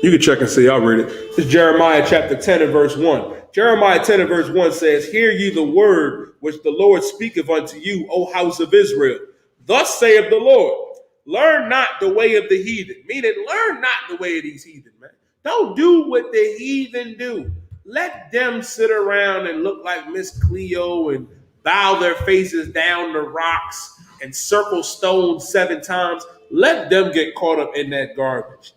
C: You can check and see. I'll read it. It's Jeremiah chapter 10 and verse 1. Jeremiah 10 and verse 1 says, "Hear ye the word which the Lord speaketh unto you, O house of Israel. Thus saith the Lord, learn not the way of the heathen." Meaning, learn not the way of these heathen, man. Don't do what the heathen do. Let them sit around and look like Miss Cleo and bow their faces down to rocks and circle stones 7 times. Let them get caught up in that garbage.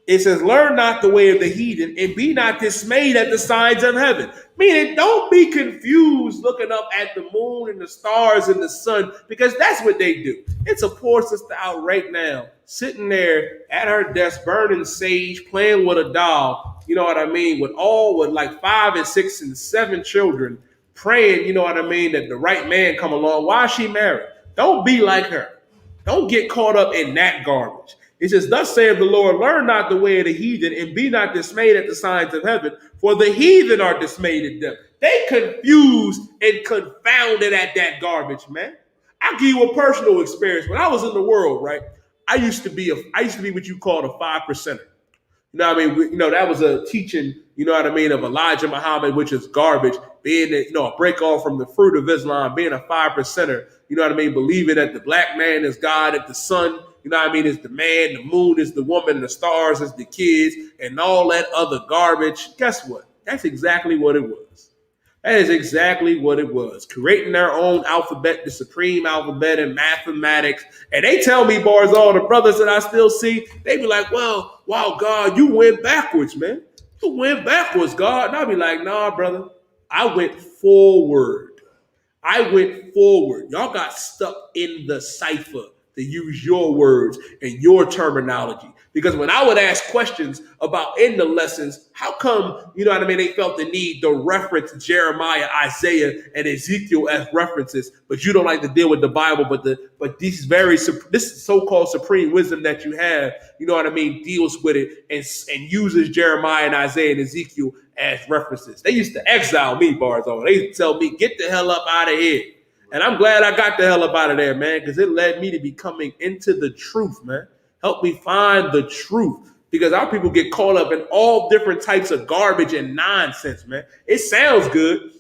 C: It says, learn not the way of the heathen and be not dismayed at the signs of heaven. Meaning, don't be confused looking up at the moon and the stars and the sun, because that's what they do. It's a poor sister out right now, sitting there at her desk, burning sage, playing with a doll, with like 5 and 6 and 7 children, praying, that the right man come along while she married. Don't be like her. Don't get caught up in that garbage. It says, thus saith the Lord, learn not the way of the heathen and be not dismayed at the signs of heaven, for the heathen are dismayed at them. They confused and confounded at that garbage, man. I'll give you a personal experience. When I was in the world, right, I used to be what you call a 5%er. That was a teaching, of Elijah Muhammad, which is garbage, being a break off from the fruit of Islam, being a 5%er, believing that the black man is God, that the sun, is the man, the moon is the woman, the stars is the kids, and all that other garbage. Guess what? That's exactly what it was. That is exactly what it was. Creating their own alphabet, the supreme alphabet in mathematics. And they tell me, Barzal, the brothers that I still see, they be like, well, wow, God, you went backwards, man. You went backwards, God. And I'll be like, nah, brother, I went forward. Y'all got stuck in the cipher to use your words and your terminology. Because when I would ask questions about in the lessons, how come, they felt the need to reference Jeremiah, Isaiah, and Ezekiel as references, but you don't like to deal with the Bible, but this so-called supreme wisdom that you have, deals with it and uses Jeremiah and Isaiah and Ezekiel as references. They used to exile me, Barzal. They used to tell me, get the hell up out of here. And I'm glad I got the hell up out of there, man, because it led me to be coming into the truth, man. Help me find the truth, because our people get caught up in all different types of garbage and nonsense, man. It sounds good.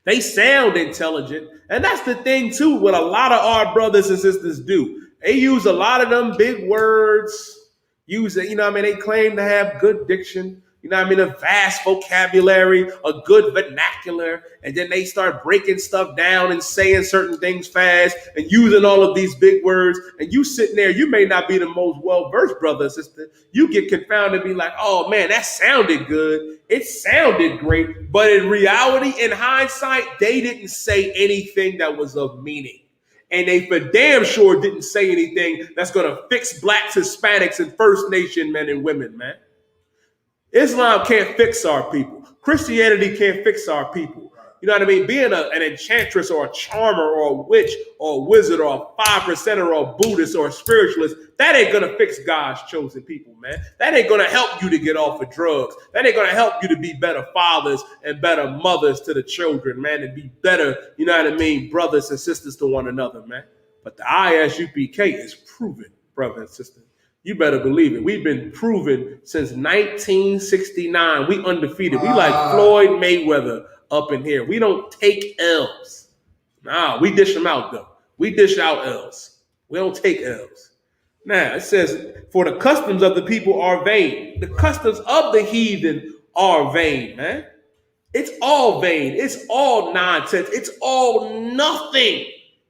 C: They sound intelligent. And that's the thing, too, what a lot of our brothers and sisters do. They use a lot of them big words, they claim to have good diction. A vast vocabulary, a good vernacular, and then they start breaking stuff down and saying certain things fast and using all of these big words. And you sitting there, you may not be the most well-versed brother or sister. You get confounded and be like, oh man, that sounded good. It sounded great. But in reality, in hindsight, they didn't say anything that was of meaning. And they for damn sure didn't say anything that's going to fix blacks, Hispanics, and First Nation men and women, man. Islam can't fix our people. Christianity can't fix our people. You know what I mean? Being an enchantress or a charmer or a witch or a wizard or a 5%er or a Buddhist or a spiritualist, that ain't gonna fix God's chosen people, man. That ain't gonna help you to get off of drugs. That ain't gonna help you to be better fathers and better mothers to the children, man, and be better, you know what I mean, brothers and sisters to one another, man. But the Isupk is proven, brother and sister. You better believe it. We've been proven since 1969. We undefeated. We like Floyd Mayweather up in here. We don't take L's. Nah, we dish them out, though. We dish out L's. We don't take L's. Now, it says, for the customs of the people are vain. The customs of the heathen are vain, man. It's all vain. It's all nonsense. It's all nothing.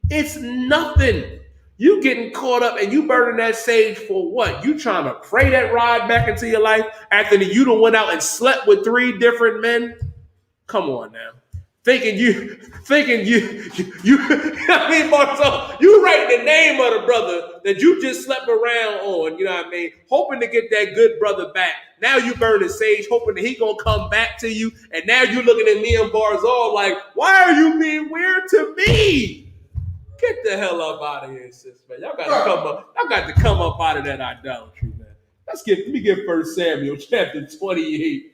C: It's nothing. You getting caught up and you burning that sage for what? You trying to pray that ride back into your life after you done went out and slept with 3 different men? Come on now. Thinking you, I mean, Marcel, you write the name of the brother that you just slept around on, you know what I mean? Hoping to get that good brother back. Now you burning sage, hoping that he gonna come back to you. And now you looking at me and Barzal like, why are you being weird to me? Get the hell up out of here, sis, man. Y'all got to come up. Y'all got to come up out of that idolatry, man. Let me get 1 Samuel chapter 28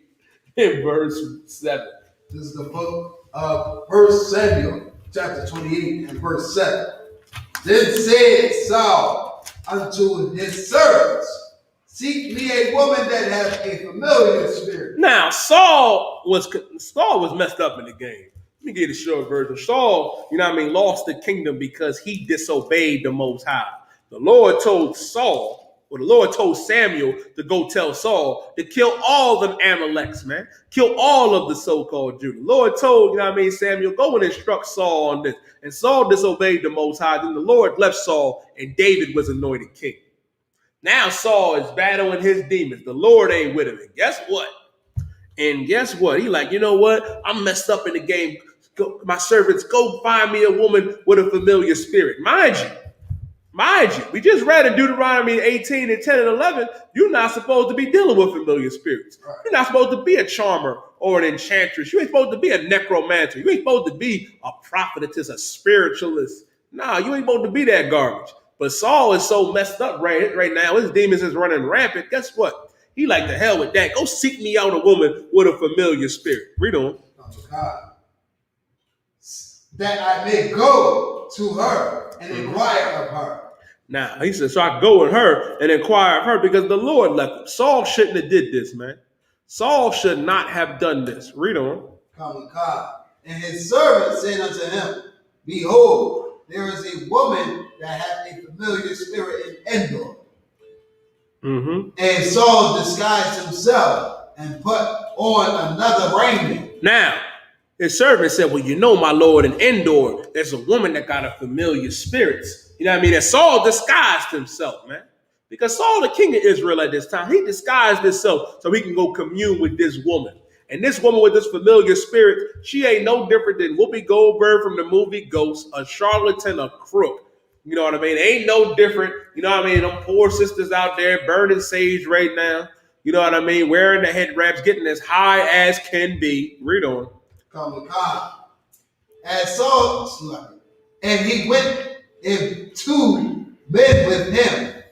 C: and verse 7.
D: This is the book of 1 Samuel chapter 28 and verse 7. Then said Saul unto his servants, seek me a woman that hath a familiar spirit.
C: Now, Saul was messed up in the game. Let me give you the short version. Saul, you know what I mean, lost the kingdom because he disobeyed the Most High. The Lord told Samuel to go tell Saul to kill all them Amaleks, man. Kill all of the so-called Judah. The Lord told, you know what I mean, Samuel, go and instruct Saul on this. And Saul disobeyed the Most High. Then the Lord left Saul and David was anointed king. Now Saul is battling his demons. The Lord ain't with him. And guess what? He like, you know what? I'm messed up in the game. My servants, go find me a woman with a familiar spirit. Mind you, we just read in Deuteronomy 18 and 10 and 11, you're not supposed to be dealing with familiar spirits. You're not supposed to be a charmer or an enchantress. You ain't supposed to be a necromancer. You ain't supposed to be a prophetess, a spiritualist. Nah, you ain't supposed to be that garbage. But Saul is so messed up right now. His demons is running rampant. Guess what? He like, the hell with that. Go seek me out a woman with a familiar spirit. Read on.
D: That I may go to her and inquire of her.
C: Now, he said, so I go with her and inquire of her because the Lord left him. Saul shouldn't have did this, man. Saul should not have done this. Read on.
D: And his servant said unto him, behold, there is a woman that hath a familiar spirit in Endor. Mm-hmm. And Saul disguised himself and put on another raiment.
C: Now, his servant said, well, you know, my Lord, in Endor, there's a woman that got a familiar spirits. You know what I mean? And Saul disguised himself, man. Because Saul, the king of Israel at this time, he disguised himself so he can go commune with this woman. And this woman with this familiar spirit, she ain't no different than Whoopi Goldberg from the movie Ghost, a charlatan, a crook. You know what I mean? Ain't no different. You know what I mean? Them poor sisters out there burning sage right now. You know what I mean? Wearing the head wraps, getting as high as can be. Read on.
D: As Saul, and he went in 2 men with him,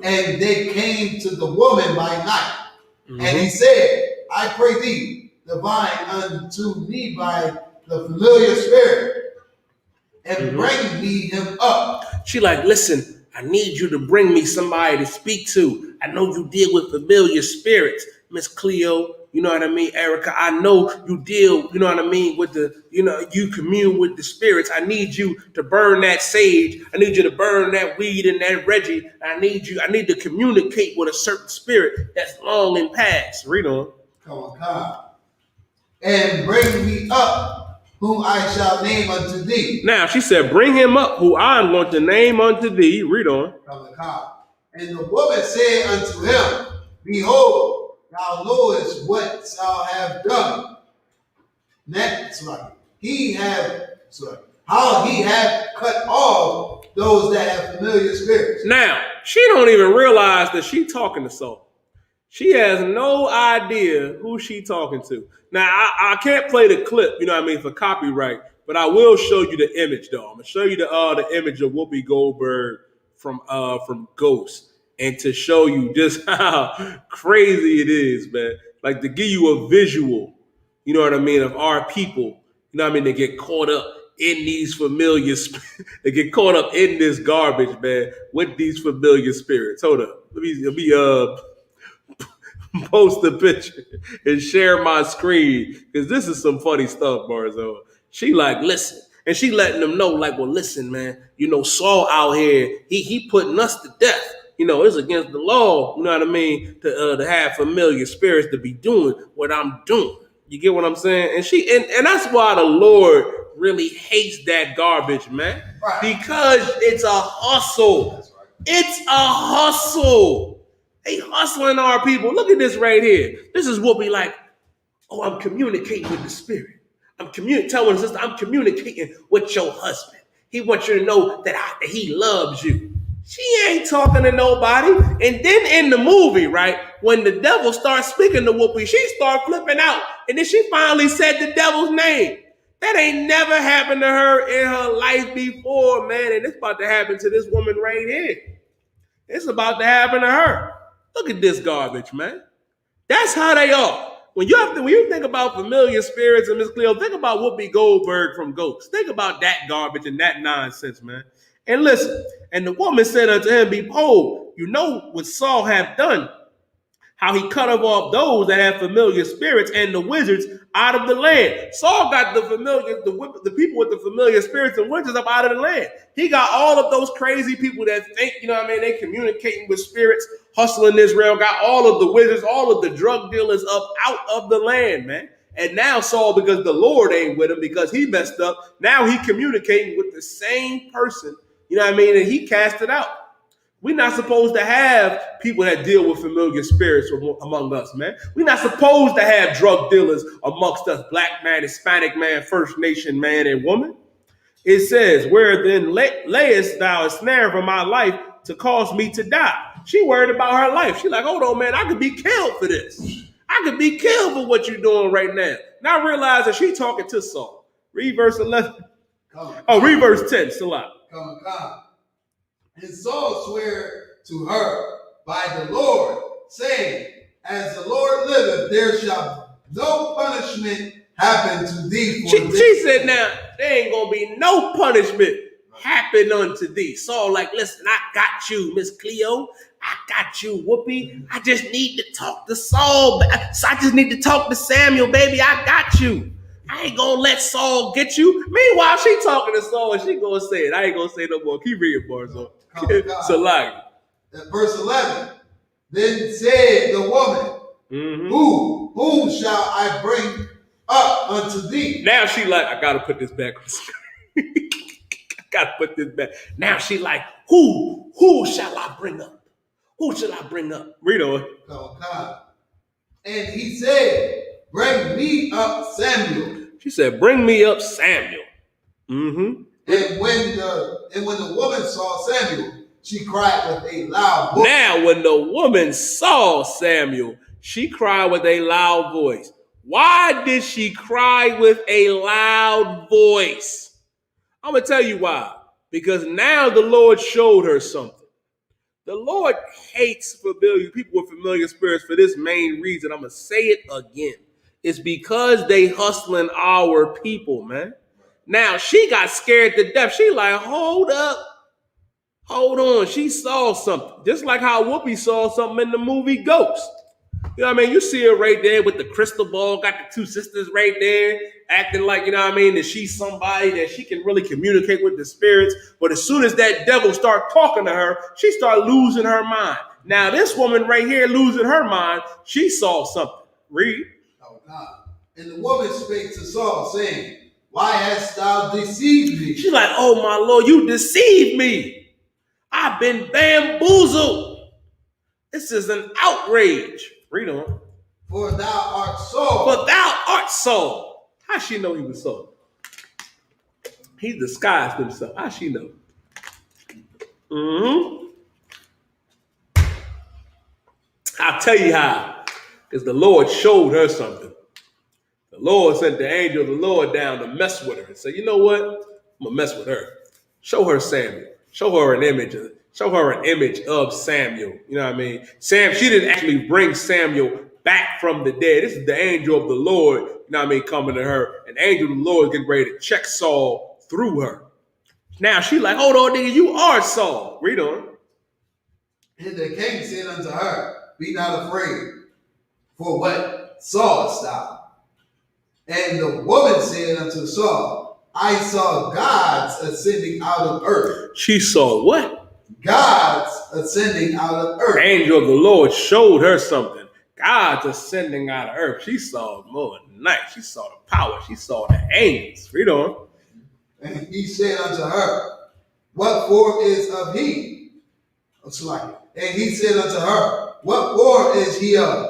D: and they came to the woman by night. And he said, I pray thee, divine unto me by the familiar spirit, and bring me him up.
C: She like, listen, I need you to bring me somebody to speak to. I know you deal with familiar spirits, Miss Cleo. You know what I mean, Erica? I know you deal, you know what I mean, with you commune with the spirits. I need you to burn that sage. I need you to burn that weed and that Reggie. I need to communicate with a certain spirit that's long and past. Read on.
D: And bring me up, whom I shall name unto thee.
C: Now, she said, bring him up, who I am going to name unto thee. Read on.
D: And the woman said unto him, behold, thou knowest what thou have done. That's right. How he have cut off those that have familiar spirits.
C: Now, she don't even realize that she talking to Saul. She has no idea who she talking to. Now, I can't play the clip, you know what I mean, for copyright, but I will show you the image, though. I'm gonna show you the image of Whoopi Goldberg from Ghost, and to show you just how crazy it is, man. Like to give you a visual, you know what I mean, of our people, you know what I mean, they get caught up in these familiar, they get caught up in this garbage, man, with these familiar spirits. Hold up, let me post a picture and share my screen because this is some funny stuff, Barzo. She like, listen, and she letting them know, like, well, listen, man, you know, Saul out here, he putting us to death. You know, it's against the law, you know what I mean, to have familiar spirits to be doing what I'm doing. You get what I'm saying? And and that's why the Lord really hates that garbage, man.
D: Right.
C: Because it's a hustle.
D: That's right.
C: It's a hustle. They hustling our people. Look at this right here. This is what we like. Oh, I'm communicating with the spirit. Telling his sister, I'm communicating with your husband. He wants you to know that he loves you. She ain't talking to nobody. And then in the movie, right, when the devil starts speaking to Whoopi, she starts flipping out. And then she finally said the devil's name. That ain't never happened to her in her life before, man. And it's about to happen to this woman right here. It's about to happen to her. Look at this garbage, man. That's how they are. When you think about familiar spirits and Miss Cleo, think about Whoopi Goldberg from Ghost. Think about that garbage and that nonsense, man. And listen, and the woman said unto him, behold, you know what Saul hath done, how he cut off those that have familiar spirits and the wizards out of the land. Saul got the people with the familiar spirits and wizards up out of the land. He got all of those crazy people that think, you know what I mean, they communicating with spirits, hustling Israel, got all of the wizards, all of the drug dealers up out of the land, man. And now Saul, because the Lord ain't with him, because he messed up, now he communicating with the same person, you know what I mean, and he cast it out. We're not supposed to have people that deal with familiar spirits among us, man. We're not supposed to have drug dealers amongst us, black man, Hispanic man, First Nation man, and woman. It says, where then layest thou a snare for my life to cause me to die? She worried about her life. She like, hold on, man, I could be killed for this. I could be killed for what you're doing right now. Now I realize that she talking to Saul. Read verse 11. Read verse 10, Salah.
D: Come. And Saul sware to her by the Lord, saying, as the Lord liveth, there shall no punishment happen to thee.
C: She said, now, there ain't going to be no punishment happen unto thee. Saul like, listen, I got you, Miss Cleo. I got you, Whoopi. I just need to talk to Saul. I just need to talk to Samuel, baby. I got you. I ain't gonna let Saul get you. Meanwhile, she talking to Saul and she gonna say it. I ain't gonna say no more. Keep reading, Barzo. So like
D: verse 11. Then said the woman, whom shall I bring up unto thee?
C: Now she like, I gotta put this back on the screen. I gotta put this back. Now she like, who shall I bring up? Who shall I bring up? Read on.
D: And he said, bring me up Samuel.
C: She said, bring me up Samuel. Mm-hmm.
D: And when the woman saw Samuel, she cried with a loud voice.
C: Now, when the woman saw Samuel, she cried with a loud voice. Why did she cry with a loud voice? I'm going to tell you why. Because now the Lord showed her something. The Lord hates people with familiar spirits for this main reason. I'm going to say it again. It's because they hustling our people, man. Now, she got scared to death. She like, hold up. Hold on. She saw something. Just like how Whoopi saw something in the movie Ghost. You know what I mean? You see her right there with the crystal ball, got the two sisters right there, acting like, you know what I mean, that she's somebody that she can really communicate with the spirits. But as soon as that devil start talking to her, she start losing her mind. Now, this woman right here losing her mind, she saw something. Read.
D: And the woman spake to Saul, saying, why hast thou deceived me?
C: She's like, oh, my Lord, you deceived me. I've been bamboozled. This is an outrage. Read on.
D: For thou art Saul.
C: For thou art Saul. How she know he was Saul? He disguised himself. How she know? I'll tell you how. Because the Lord showed her something. The Lord sent the angel of the Lord down to mess with her and say, you know what? I'm gonna mess with her. Show her Samuel. Show her an image of Samuel. You know what I mean? She didn't actually bring Samuel back from the dead. This is the angel of the Lord, you know what I mean, coming to her. An angel of the Lord getting ready to check Saul through her. Now she like, hold on, nigga, you are Saul. Read on.
D: And the king said unto her, be not afraid, for what sawest thou? And the woman said unto Saul, I saw gods ascending out of earth.
C: She saw what?
D: Gods ascending out of earth.
C: The angel of the Lord showed her something. Gods ascending out of earth. She saw more than night. She saw the power. She saw the angels. Read on.
D: And he said unto her, what form is of he? And he said unto her, what form is he of?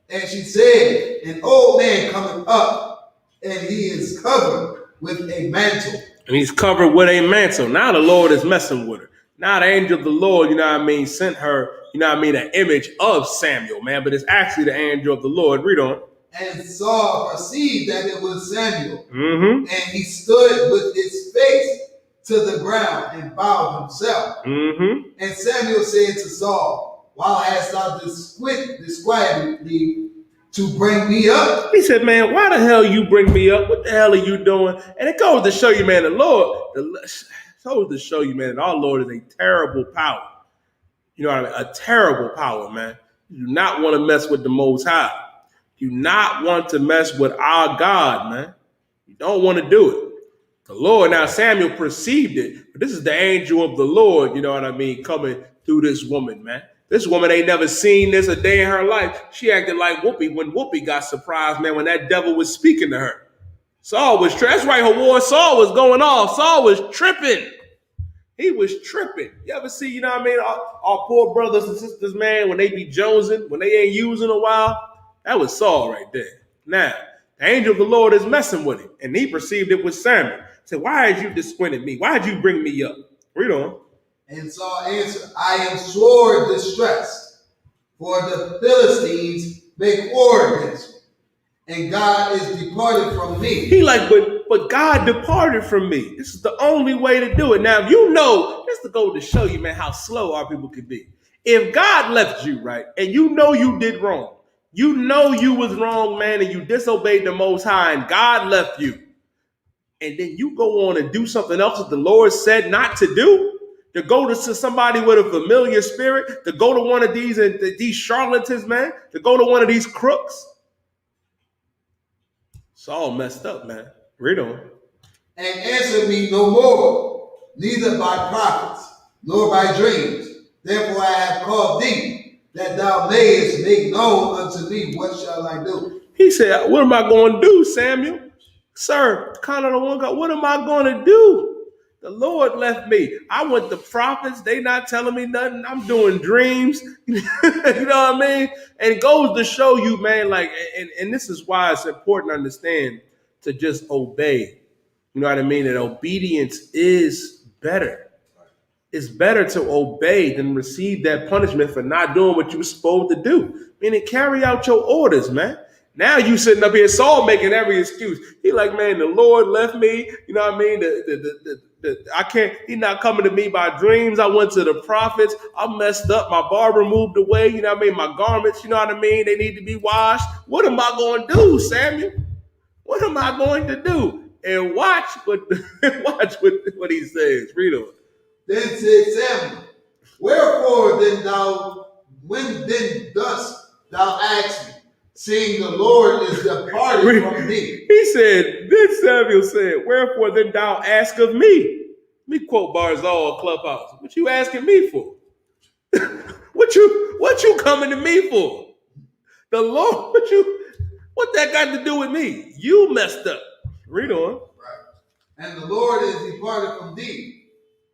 D: And she said, an old man coming up, and he is covered with a mantle.
C: And he's covered with a mantle. Now the Lord is messing with her. Now the angel of the Lord, you know what I mean, sent her, you know what I mean, an image of Samuel, man. But it's actually the angel of the Lord. Read on.
D: And Saul perceived that it was Samuel.
C: Mm-hmm.
D: And he stood with his face to the ground and bowed himself.
C: Mm-hmm.
D: And Samuel said to Saul, why hast thou disquieted me to bring me up?
C: He said, man, why the hell you bring me up? What the hell are you doing? And it goes to show you, man, that our Lord is a terrible power. You know what I mean? A terrible power, man. You do not want to mess with the Most High. You do not want to mess with our God, man. You don't want to do it. The Lord, now Samuel perceived it, but this is the angel of the Lord, you know what I mean, coming through this woman, man. This woman ain't never seen this a day in her life. She acted like Whoopi when Whoopi got surprised, man, when that devil was speaking to her. Saul was tripping. That's right, her war. Saul was going off. Saul was tripping. He was tripping. You ever see, you know what I mean, our poor brothers and sisters, man, when they be jonesing, when they ain't using a while? That was Saul right there. Now, the angel of the Lord is messing with him, and he perceived it was Samuel. Said, why did you disappointed me? Why did you bring me up? Read on.
D: And Saul answered, I am sore distressed, for the Philistines make war against me, and God is departed from me.
C: He like, but God departed from me. This is the only way to do it. Now, you know, this to go to show you, man, how slow our people can be. If God left you, right, and you know you did wrong, you know you was wrong, man, and you disobeyed the Most High, and God left you, and then you go on and do something else that the Lord said not to do, to go to somebody with a familiar spirit, to go to one of these charlatans, man, to go to one of these crooks. It's all messed up, man. Read on.
D: And answer me no more, neither by prophets, nor by dreams. Therefore I have called thee, that thou mayest make known unto me what shall I do.
C: He said, what am I going to do, Samuel? Sir, kind of the one God, what am I going to do? The Lord left me. I went to prophets. They not telling me nothing. I'm doing dreams. You know what I mean? And it goes to show you, man, like, and this is why it's important to understand to just obey. You know what I mean? And obedience is better. It's better to obey than receive that punishment for not doing what you were supposed to do. Meaning carry out your orders, man. Now you sitting up here, Saul making every excuse. He like, man, the Lord left me. You know what I mean? I can't, he not coming to me by dreams. I went to the prophets. I messed up. My barber moved away. You know what I mean? My garments, you know what I mean? They need to be washed. What am I going to do, Samuel? What am I going to do? And watch what he says. Read on.
D: Then said Samuel, wherefore when dost thou ask me, seeing the Lord is departed from thee?
C: He said, then Samuel said, wherefore then thou ask of me? Let me quote Barzal Clubhouse. What you asking me for? What you coming to me for? The Lord, what that got to do with me? You messed up. Read on.
D: Right. And the Lord is departed from thee,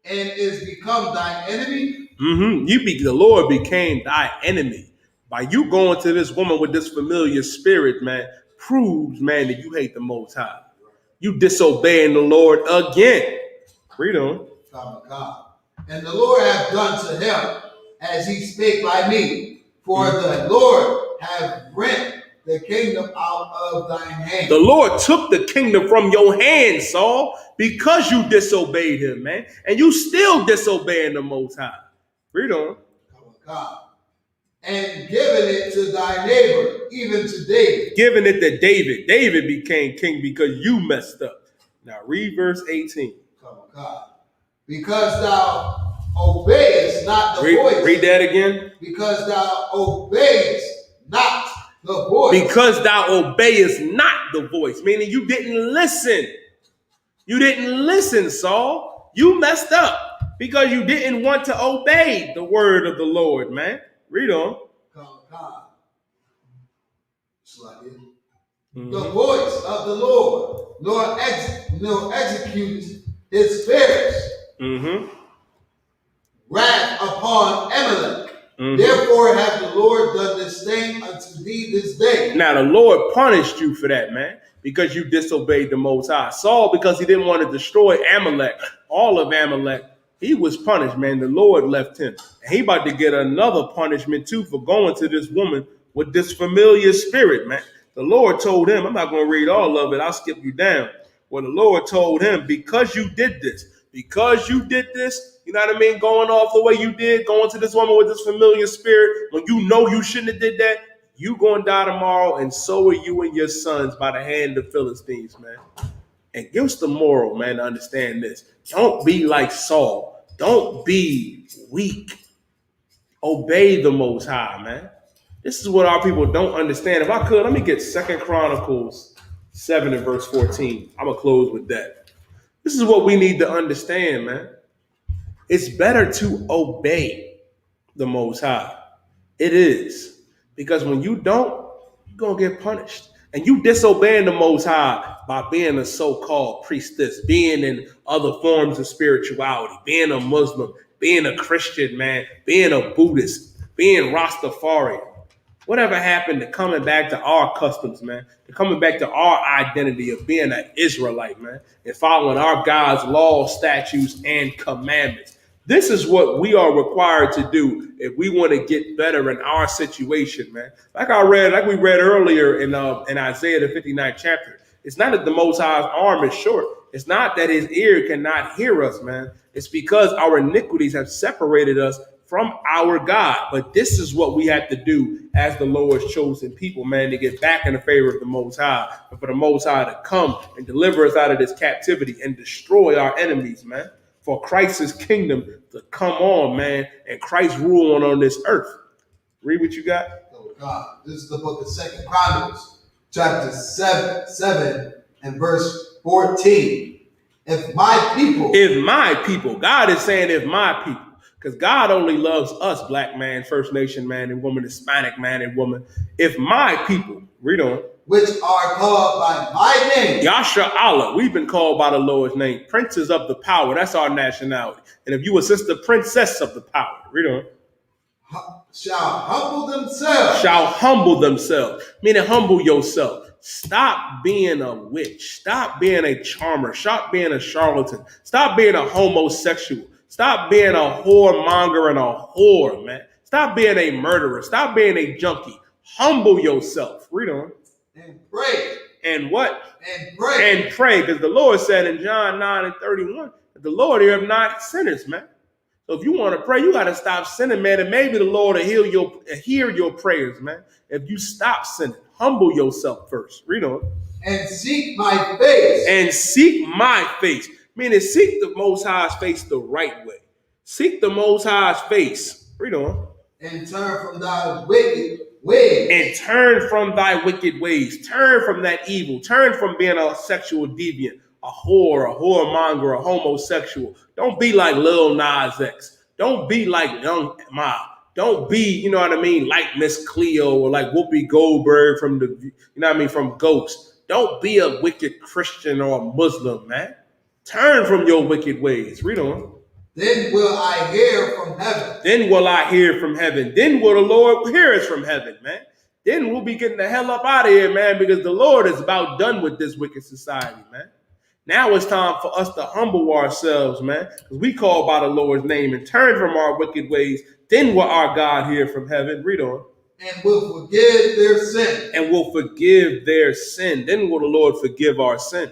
D: and is become thy enemy.
C: Mm-hmm. The Lord became thy enemy. By you going to this woman with this familiar spirit, man, proves, man, that you hate the Most High. You disobeying the Lord again. Read on.
D: And the Lord hath done to him as he spake by me. For the Lord hath rent the kingdom out of thine hand.
C: The Lord took the kingdom from your hand, Saul, because you disobeyed him, man. And you still disobeying the Most High. Read on.
D: God. And given it to thy neighbor, even to David.
C: Giving it to David. David became king because you messed up. Now read verse 18.
D: God. Because thou obeyest not the voice.
C: Read that again.
D: Because thou obeyest not the voice.
C: Because thou obeyest not the voice. Meaning you didn't listen. You didn't listen, Saul. You messed up because you didn't want to obey the word of the Lord, man. Read on.
D: God. The voice of the Lord, nor execute his spirits. Wrath upon Amalek. Therefore hath the Lord done this thing unto thee this day.
C: Now the Lord punished you for that, man, because you disobeyed the Most High. Saul, because he didn't want to destroy Amalek, all of Amalek, he was punished, man. The Lord left him. And he about to get another punishment too for going to this woman with this familiar spirit, man. The Lord told him, I'm not going to read all of it. I'll skip you down. Well, the Lord told him, because you did this, you know what I mean? Going off the way you did, going to this woman with this familiar spirit, when you know you shouldn't have did that, you going to die tomorrow, and so are you and your sons by the hand of Philistines, man. And give us the moral, man, to understand this. Don't be like Saul. Don't be weak. Obey the Most High, man. This is what our people don't understand. If I could, let me get 2 Chronicles 7 and verse 14. I'm going to close with that. This is what we need to understand, man. It's better to obey the Most High. It is. Because when you don't, you're going to get punished. And you disobeying the Most High by being a so-called priestess, being in other forms of spirituality, being a Muslim, being a Christian, man, being a Buddhist, being Rastafarian. Whatever happened to coming back to our customs, man, to coming back to our identity of being an Israelite, man, and following our God's laws, statutes, and commandments. This is what we are required to do if we want to get better in our situation, man. Like we read earlier in Isaiah the 59th chapter. It's not that the Most High's arm is short. It's not that his ear cannot hear us, man. It's because our iniquities have separated us from our God. But this is what we have to do as the Lord's chosen people, man, to get back in the favor of the Most High, and for the Most High to come and deliver us out of this captivity and destroy our enemies, man. For Christ's kingdom to come on, man, and Christ rule on this earth. Read what you got.
D: Oh God, this is the book of 2 Chronicles, chapter 7 and verse 14. If my people, God is saying if my people, because God only loves us, black man, First Nation man and woman, Hispanic man and woman. If my people, read on. Which are called by my name.
C: Yasha Allah, we've been called by the Lord's name. Princes of the power, that's our nationality. And if you assist the princess of the power, read on.
D: Shall
C: humble themselves. Meaning humble yourself. Stop being a witch. Stop being a charmer. Stop being a charlatan. Stop being a homosexual. Stop being a whoremonger and a whore, man. Stop being a murderer. Stop being a junkie. Humble yourself. Read on.
D: And pray.
C: And what?
D: And pray.
C: And pray. Because the Lord said in John 9 and 31, that the Lord heareth not sinners, man. So if you want to pray, you got to stop sinning, man. And maybe the Lord will hear your prayers, man. If you stop sinning, humble yourself first. Read on.
D: And seek my face.
C: And seek my face. Meaning seek the Most High's face the right way. Seek the Most High's face. Read on.
D: And turn from thy wicked ways.
C: And turn from thy wicked ways. Turn from that evil. Turn from being a sexual deviant, a whore, a whoremonger, a homosexual. Don't be like Lil Nas X. Don't be like Young Ma. Don't be, you know what I mean, like Miss Cleo or like Whoopi Goldberg from from Ghost. Don't be a wicked Christian or a Muslim, man. Turn from your wicked ways. Read on.
D: Then will I hear from heaven.
C: Then will I hear from heaven. Then will the Lord hear us from heaven, man. Then we'll be getting the hell up out of here, man, because the Lord is about done with this wicked society, man. Now it's time for us to humble ourselves, man, because we call by the Lord's name and turn from our wicked ways. Then will our God hear from heaven. Read on.
D: and will forgive their sin.
C: And will forgive their sin. Then will the Lord forgive our sin.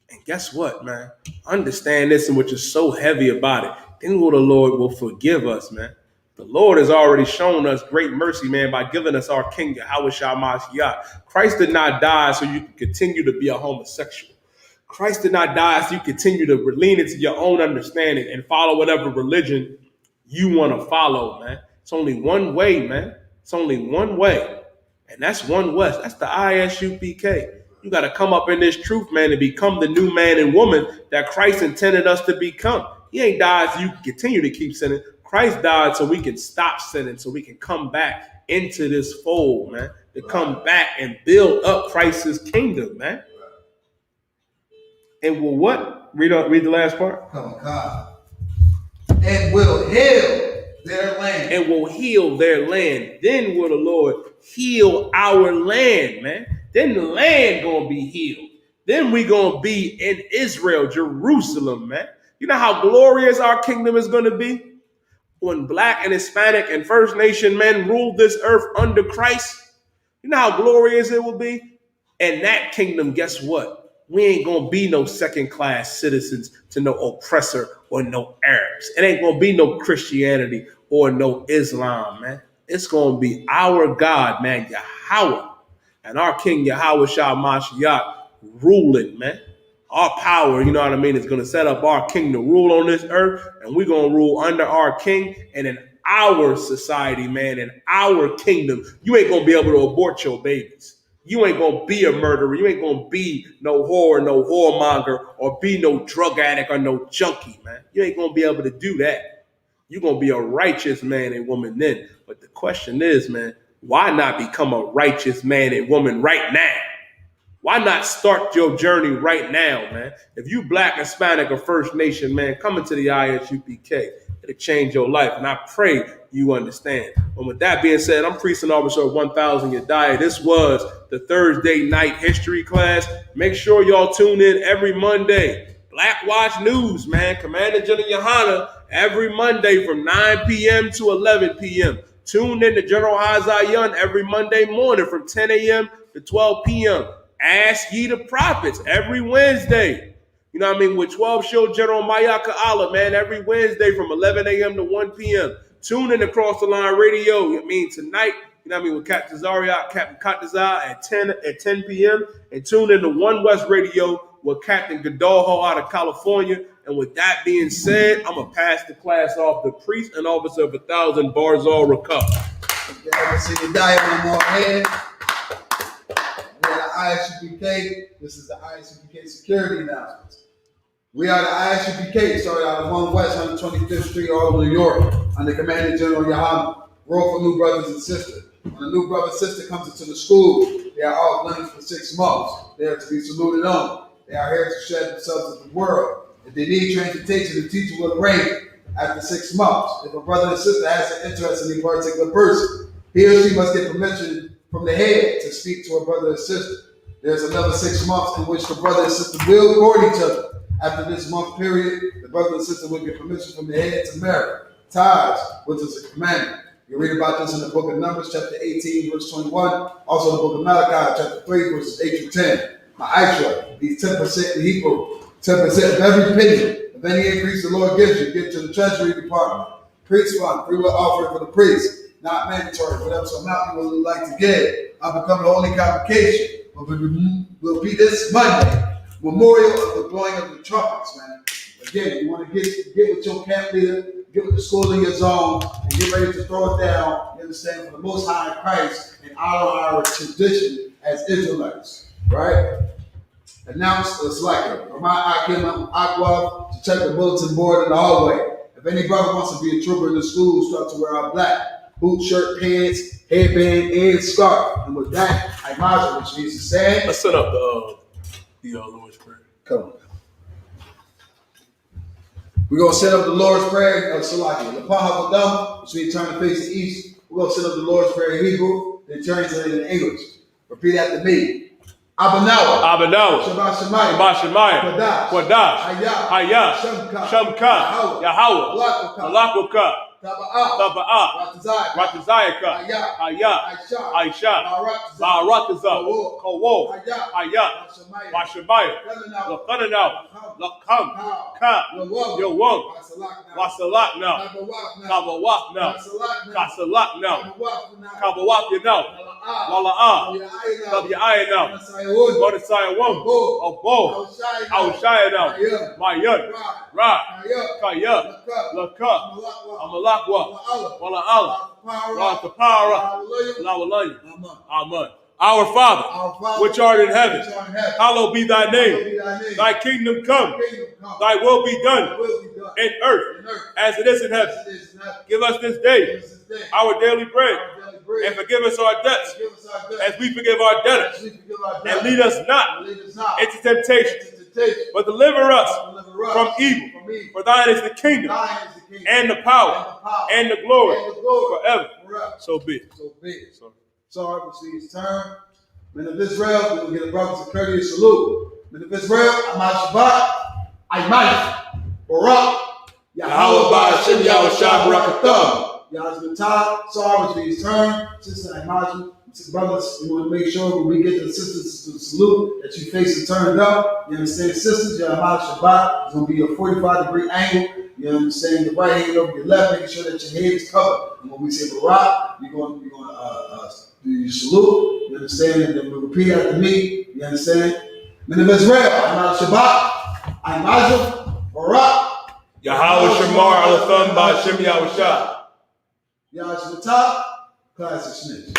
C: And guess what, man? Understand this and what is so heavy about it. Then will the Lord will forgive us, man. The Lord has already shown us great mercy, man, by giving us our King, Yahweh Shah Mashiach. Christ did not die so you can continue to be a homosexual. Christ did not die so you continue to lean into your own understanding and follow whatever religion you want to follow, man. It's only one way, man. It's only one way. And that's one West. That's the Isupk. You got to come up in this truth, man, and become the new man and woman that Christ intended us to become. He ain't died so you can continue to keep sinning. Christ died so we can stop sinning, so we can come back into this fold, man, to come back and build up Christ's kingdom, man. And will what? Read the last part.
D: Come on, God. And will heal their land.
C: And will heal their land. Then will the Lord heal our land, man. Then the land gonna be healed. Then we gonna be in Israel, Jerusalem, man. You know how glorious our kingdom is gonna be? When Black and Hispanic and First Nation men rule this earth under Christ, you know how glorious it will be? And that kingdom, guess what? We ain't gonna be no second-class citizens to no oppressor or no Arabs. It ain't gonna be no Christianity or no Islam, man. It's gonna be our God, man, Yahweh, and our King Yahweh Shah Mashiach ruling, man. Our power, you know what I mean, is going to set up our king to rule on this earth, and we're going to rule under our king and in our society, man, in our kingdom. You ain't going to be able to abort your babies. You ain't going to be a murderer. You ain't going to be no whore, no whoremonger, or be no drug addict or no junkie, man. You ain't going to be able to do that. You're going to be a righteous man and woman then. But the question is, man, why not become a righteous man and woman right now? Why not start your journey right now, man? If you Black, Hispanic, or First Nation, man, come into the Isupk. It'll change your life, and I pray you understand. And with that being said, I'm Priest and Officer 1000 Yediah. This was the Thursday night history class. Make sure y'all tune in every Monday. Black Watch News, man. Commander General Yohana every Monday from 9 p.m. to 11 p.m. Tune in to General Hazayan every Monday morning from 10 a.m. to 12 p.m. Ask Ye the Prophets every Wednesday. You know what I mean? With 12 show General Mayaka Allah, man, every Wednesday from 11 a.m. to 1 p.m. Tune in to Cross the Line Radio. I mean, tonight, you know what I mean, with Captain Zaria, Captain Katazar at 10 p.m. And tune in to One West Radio with Captain Godolho out of California. And with that being said, I'm going to pass the class off to Priest and Officer of 1000 Barzal Rakab.
D: Yeah, see the diet one more hand. Isupk. This is the Isupk security announcements. We are the Isupk, started out of 1 West 125th Street, Albany, New York, under Commander General Yohana. Roll for new brothers and sisters. When a new brother and sister comes into the school, they are off limits for 6 months. They are to be saluted on. They are here to shed themselves to the world. If they need transportation, the teacher will arrange after 6 months. If a brother and sister has an interest in a particular person, he or she must get permission from the head to speak to a brother and sister. There's another 6 months in which the brother and sister will court each other. After this month period, the brother and sister will get permission from the head to marry. Ties, which is a commandment. You read about this in the book of Numbers, chapter 18, verse 21. Also the book of Malachi, chapter 3, verses 8 through 10. Ma'aitra, these 10% in Hebrew, 10% of every penny. If any increase the Lord gives you, give to the treasury department. Priest fund, free will offering for the priest. Not mandatory, whatever amount you would like to give. I'll become the only convocation. Will be this Monday, memorial of the blowing of the trumpets, man. Again, you want to get with your camp leader, get with the school in your zone, and get ready to throw it down. You understand, for the Most High Christ and our tradition as Israelites, right? Announce the slacker. Remind Akim Aqua to check the bulletin board in the hallway. If any brother wants to be a trooper in the school, start to wear out black. Boot, shirt, pants, headband, and scarf. And with that, I imagine what Jesus said.
C: Let's set up the Lord's Prayer.
D: Come on. We're going to set up the Lord's Prayer of Salaki. Upon Havadam, which we turn to face the east, we're going to set up the Lord's Prayer in Hebrew, then translate it in English. Repeat after me. Abanawa. Shabbat Shemayim. Quadash. Hayah. Shamka. Yahweh. Malakwaka.
C: Taba'ah, Ratazayaka, Hayah, Aisha, Ba'aratazah, Kawo, Hayah, Washamaya, Lakananau, Lakam, Ka, Yawang, Wasalat now, Kabawak now, Kasalat now, Kabawak you now, Wala'ah, Tabi'ai now, Bodhisaya Wong, Abo, Aushaya now, Mayun, Ra, Kaya, Laka, Amalakwa, Wala'ala, Ratapara, Lawalanya, Amen. Our Father, which art in heaven, hallowed be thy name. Thy kingdom come, thy will be done in earth as it is in heaven. Give us this day our daily bread, and forgive us our debts as we forgive our debtors. And lead us not into temptation, but deliver us from evil. For thine is the kingdom, and the power, and the glory forever. So be it.
D: Sorry, we see his turn. Men of Israel, we will get a brothers a courteous salute. Men of Israel, Ahmad Shabbat, Ayman, Barak, Yahweh Ba'ashem Yahushua Barakatah. Yahweh Ta'ala, sorry, we see his turn. Sister Ahmad, brothers, we want to make sure when we get the sisters to salute that you face and turned up. You understand, sisters? Your Ahmad Shabbat is going to be a 45-degree angle. You understand, your right hand over your left, making sure that your head is covered. And when we say Barak, you're going to do your salute. You understand? And then we repeat after me. You understand? Men of Israel, Ahmad Shabbat, Ahmad Barak,
C: Yahweh Shamar Alatham Ba'ashem Yahushua.
D: Yahweh Shabbat, classic snitch.